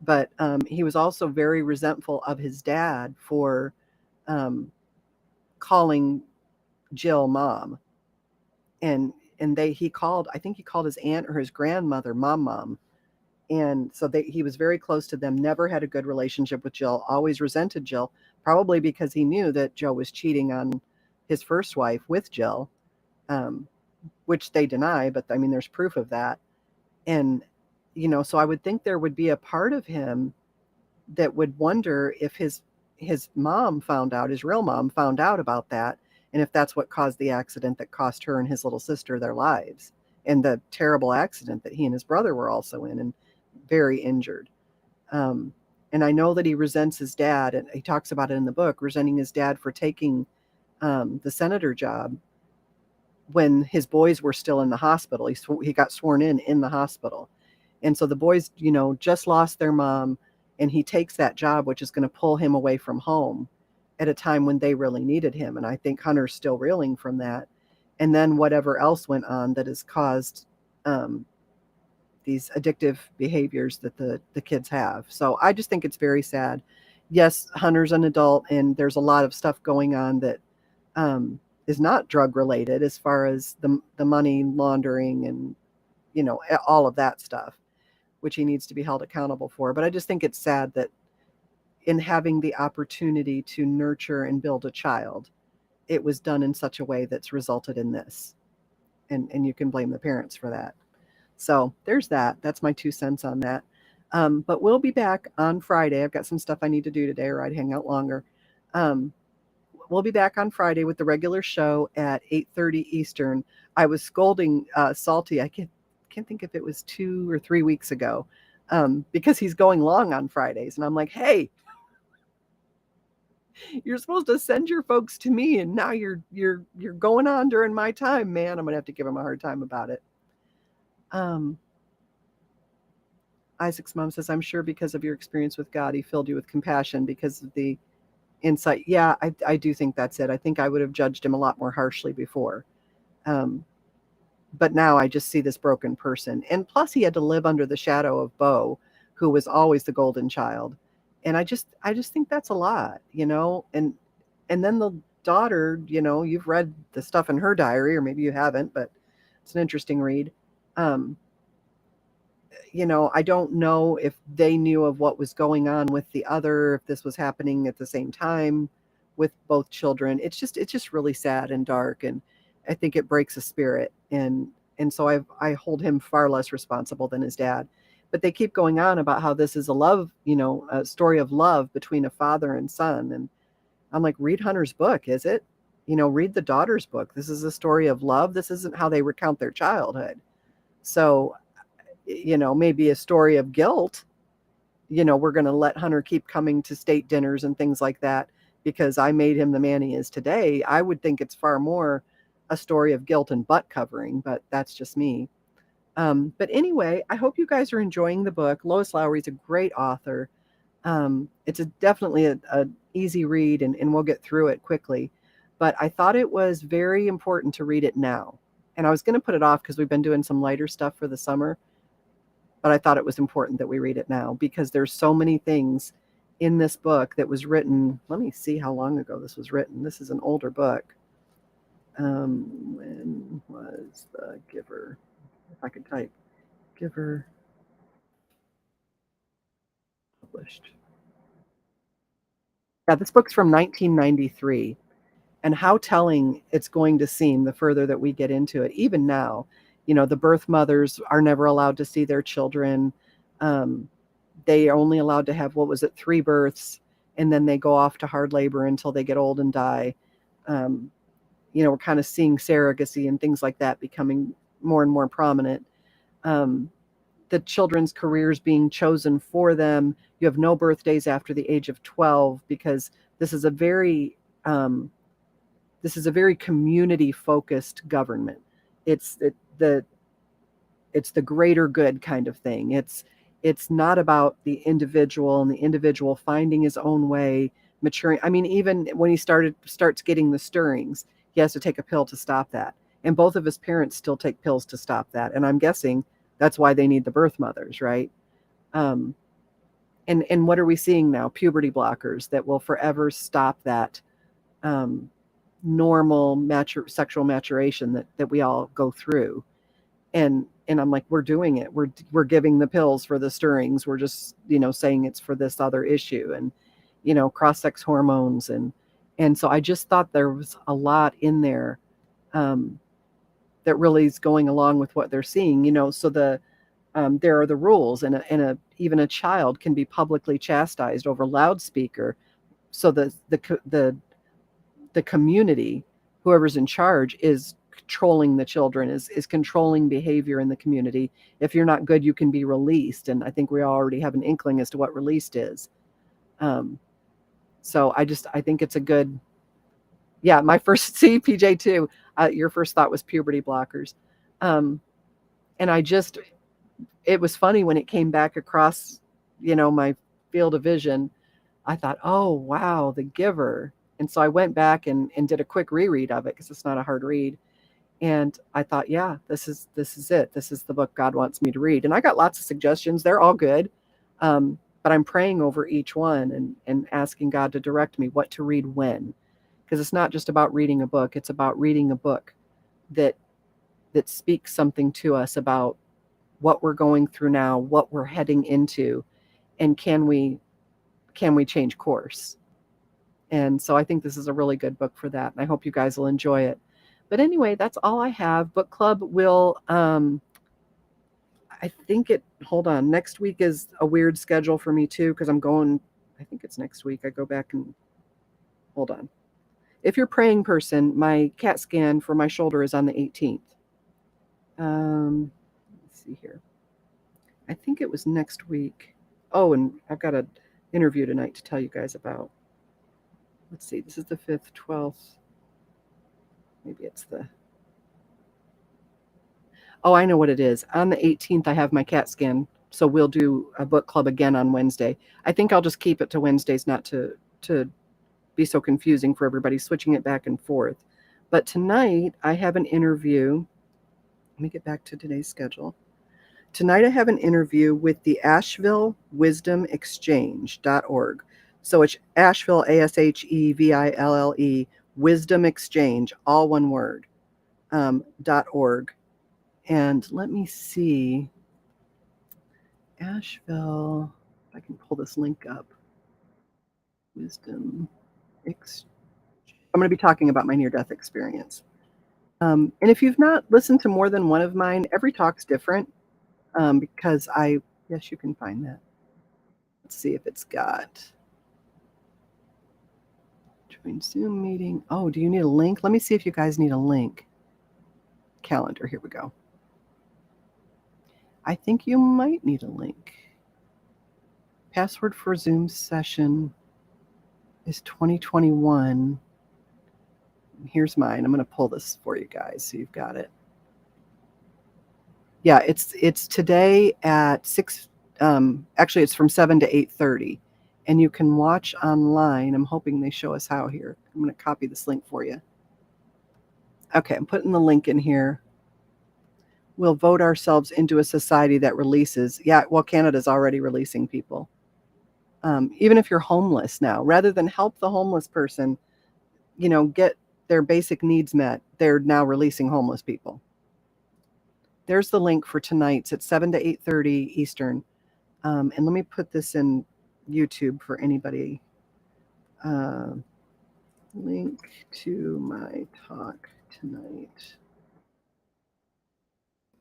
But he was also very resentful of his dad for um, calling Jill mom. And I think he called his aunt or his grandmother mom. And so he was very close to them, never had a good relationship with Jill, always resented Jill, probably because he knew that Joe was cheating on his first wife with Jill, um, which they deny, but I mean, there's proof of that. And, so I would think there would be a part of him that would wonder if his mom found out, his real mom found out about that, and if that's what caused the accident that cost her and his little sister their lives, and the terrible accident that he and his brother were also in and very injured. Um, and I know that he resents his dad, and he talks about it in the book, resenting his dad for taking the senator job when his boys were still in the hospital. He got sworn in the hospital. And so the boys, just lost their mom, and he takes that job, which is going to pull him away from home at a time when they really needed him. And I think Hunter's still reeling from that. And then whatever else went on that has caused these addictive behaviors that the kids have. So I just think it's very sad. Yes, Hunter's an adult, and there's a lot of stuff going on that is not drug related, as far as the money laundering and all of that stuff, which he needs to be held accountable for. But I just think it's sad that in having the opportunity to nurture and build a child, it was done in such a way that's resulted in this. And you can blame the parents for that. So there's that. That's my 2 cents on that. But we'll be back on Friday. I've got some stuff I need to do today, or I'd hang out longer. We'll be back on Friday with the regular show at 8:30 Eastern. I was scolding Salty. I can't think if it was 2 or 3 weeks ago, because he's going long on Fridays, and I'm like, hey, you're supposed to send your folks to me, and now you're going on during my time, man. I'm gonna have to give him a hard time about it. Isaac's mom says, I'm sure because of your experience with God, he filled you with compassion because of the insight. Yeah, I do think that's it. I think I would have judged him a lot more harshly before. But now I just see this broken person. And plus he had to live under the shadow of Bo, who was always the golden child. And I just think that's a lot, and then the daughter, you've read the stuff in her diary, or maybe you haven't, but it's an interesting read. I don't know if they knew of what was going on with the other, if this was happening at the same time with both children. It's just really sad and dark, and I think it breaks a spirit. And so I hold him far less responsible than his dad. But they keep going on about how this is a love, a story of love between a father and son. And I'm like, read Hunter's book, is it? Read the daughter's book. This is a story of love. This isn't how they recount their childhood. So, maybe a story of guilt. We're going to let Hunter keep coming to state dinners and things like that because I made him the man he is today. I would think it's far more a story of guilt and butt covering, but that's just me. But anyway, I hope you guys are enjoying the book. Lois Lowry is a great author. It's definitely a easy read, and we'll get through it quickly. But I thought it was very important to read it now. And I was going to put it off because we've been doing some lighter stuff for the summer. But I thought it was important that we read it now because there's so many things in this book that was written. Let me see how long ago this was written. This is an older book. When was The Giver? If I could type Giver published. Yeah, this book's from 1993. And how telling it's going to seem the further that we get into it, even now. The birth mothers are never allowed to see their children. They are only allowed to have, 3 births, and then they go off to hard labor until they get old and die. We're kind of seeing surrogacy and things like that becoming more and more prominent. The children's careers being chosen for them. You have no birthdays after the age of 12 because this is a very community focused government. It's the greater good kind of thing. It's not about the individual and the individual finding his own way, maturing. I mean, even when he starts getting the stirrings, he has to take a pill to stop that. And both of his parents still take pills to stop that. And I'm guessing that's why they need the birth mothers, right? Um, and what are we seeing now? Puberty blockers that will forever stop that um, normal sexual maturation that we all go through. And I'm like, we're doing it. We're giving the pills for the stirrings. We're just saying it's for this other issue, and cross sex hormones, and so I just thought there was a lot in there um, that really is going along with what they're seeing. So there are the rules, and even a child can be publicly chastised over loudspeaker. So the community, whoever's in charge, is controlling the children, is controlling behavior in the community. If you're not good, you can be released, and I think we already have an inkling as to what released is. So I think it's a good. Yeah, my first CPJ too. Your first thought was puberty blockers, um, and it was funny when it came back across, my field of vision. I thought, oh wow, The Giver. And so I went back and did a quick reread of it because it's not a hard read. And I thought, yeah, this is it. This is the book God wants me to read. And I got lots of suggestions. They're all good. But I'm praying over each one and asking God to direct me what to read when. Because it's not just about reading a book, it's about reading a book that speaks something to us about what we're going through now, what we're heading into, and can we change course. And so I think this is a really good book for that, and I hope you guys will enjoy it. But anyway, that's all I have. Book club will I think hold on, next week is a weird schedule for me too, because I think it's next week. I go back and hold on. If you're a praying person, my CAT scan for my shoulder is on the 18th. Let's see here. I think it was next week. Oh, and I've got an interview tonight to tell you guys about. Let's see. This is the 5th, 12th. Maybe it's Oh, I know what it is. On the 18th, I have my CAT scan. So we'll do a book club again on Wednesday. I think I'll just keep it to Wednesdays, not to be so confusing for everybody, switching it back and forth. But tonight, I have an interview. Let me get back to today's schedule. Tonight, I have an interview with the Asheville Wisdom Exchange.org. So it's Asheville, ASHEVILLE, Wisdom Exchange, all one word, .org. And let me see, Asheville, if I can pull this link up. Wisdom Exchange. I'm going to be talking about my near-death experience. And if you've not listened to more than one of mine, every talk's different because yes, you can find that. Let's see if it's got join Zoom meeting. Oh, do you need a link? Let me see if you guys need a link. Calendar, here we go. I think you might need a link. Password for Zoom session is 2021. Here's mine. I'm going to pull this for you guys so you've got it. Yeah, it's today at 6. Actually, it's from 7 to 8:30, and you can watch online. I'm hoping they show us how here. I'm going to copy this link for you. Okay, I'm putting the link in here. We'll vote ourselves into a society that releases. Yeah, well, Canada's already releasing people. Even if you're homeless now, rather than help the homeless person, get their basic needs met, they're now releasing homeless people. There's the link for tonight's at 7 to 8:30 Eastern. And let me put this in YouTube for anybody. Link to my talk tonight.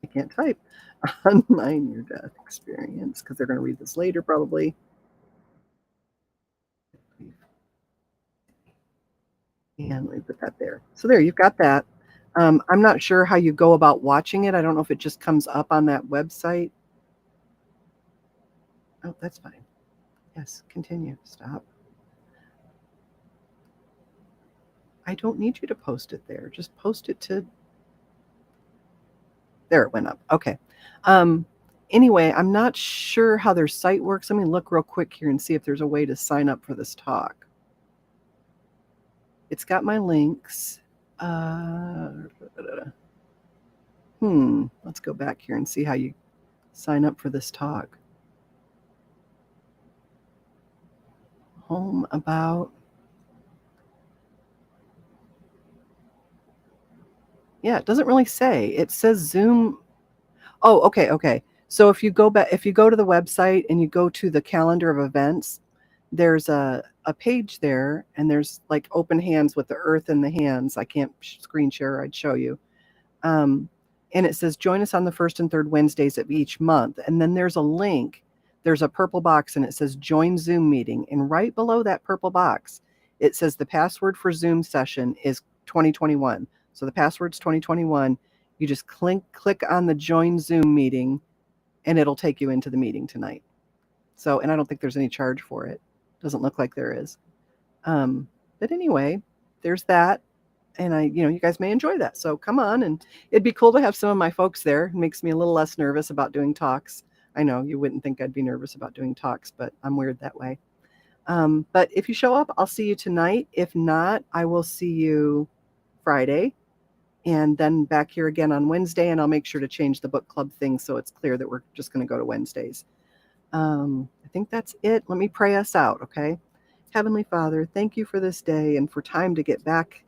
I can't type on my near-death experience because they're going to read this later probably. And let me put that there. So there, you've got that. I'm not sure how you go about watching it. I don't know if it just comes up on that website. Oh, that's fine. Yes, continue. Stop. I don't need you to post it there. Just post it to... There, it went up. Okay. Anyway, I'm not sure how their site works. Let me look real quick here and see if there's a way to sign up for this talk. It's got my links. Let's go back here and see how you sign up for this talk. Home, about. Yeah, it doesn't really say. It says Zoom. Oh, okay. So if you go to the website and you go to the calendar of events, there's a page there, and there's like open hands with the earth in the hands. I can't screen share, I'd show you. Um, and it says join us on the first and third Wednesdays of each month. And then there's a link. There's a purple box and it says join Zoom meeting. And right below that purple box, it says the password for Zoom session is 2021. So the password's 2021. You just click on the join Zoom meeting and it'll take you into the meeting tonight. So, and I don't think there's any charge for it. Doesn't look like there is. But anyway, there's that. And you guys may enjoy that. So come on, and it'd be cool to have some of my folks there. It makes me a little less nervous about doing talks. I know you wouldn't think I'd be nervous about doing talks, but I'm weird that way. But if you show up, I'll see you tonight. If not, I will see you Friday, and then back here again on Wednesday, and I'll make sure to change the book club thing so it's clear that we're just going to go to Wednesdays. I think that's it. Let me pray us out, okay? Heavenly Father, thank you for this day and for time to get back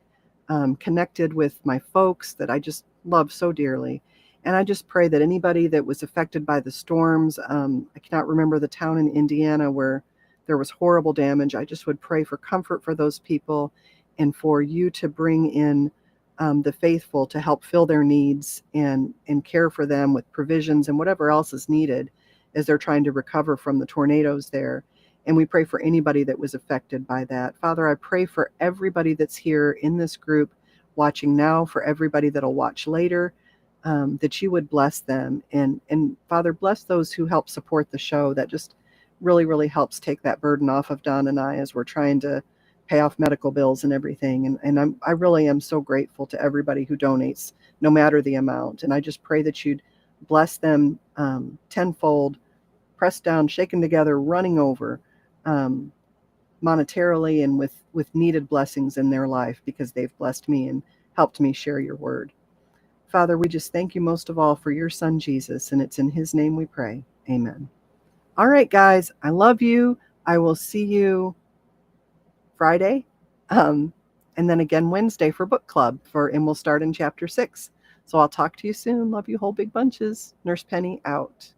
connected with my folks that I just love so dearly. And I just pray that anybody that was affected by the storms, I cannot remember the town in Indiana where there was horrible damage. I just would pray for comfort for those people and for you to bring in the faithful to help fill their needs and care for them with provisions and whatever else is needed as they're trying to recover from the tornadoes there. And we pray for anybody that was affected by that. Father, I pray for everybody that's here in this group watching now, for everybody that'll watch later, that you would bless them. And Father, bless those who help support the show. That just really, really helps take that burden off of Don and I as we're trying to pay off medical bills and everything. And I really am so grateful to everybody who donates, no matter the amount. And I just pray that you'd bless them tenfold, pressed down, shaken together, running over, monetarily and with needed blessings in their life, because they've blessed me and helped me share your word. Father, we just thank you most of all for your son, Jesus, and it's in his name we pray. Amen. All right, guys, I love you. I will see you Friday, and then again Wednesday for book club, and we'll start in chapter 6. So I'll talk to you soon. Love you whole big bunches. Nurse Penny out.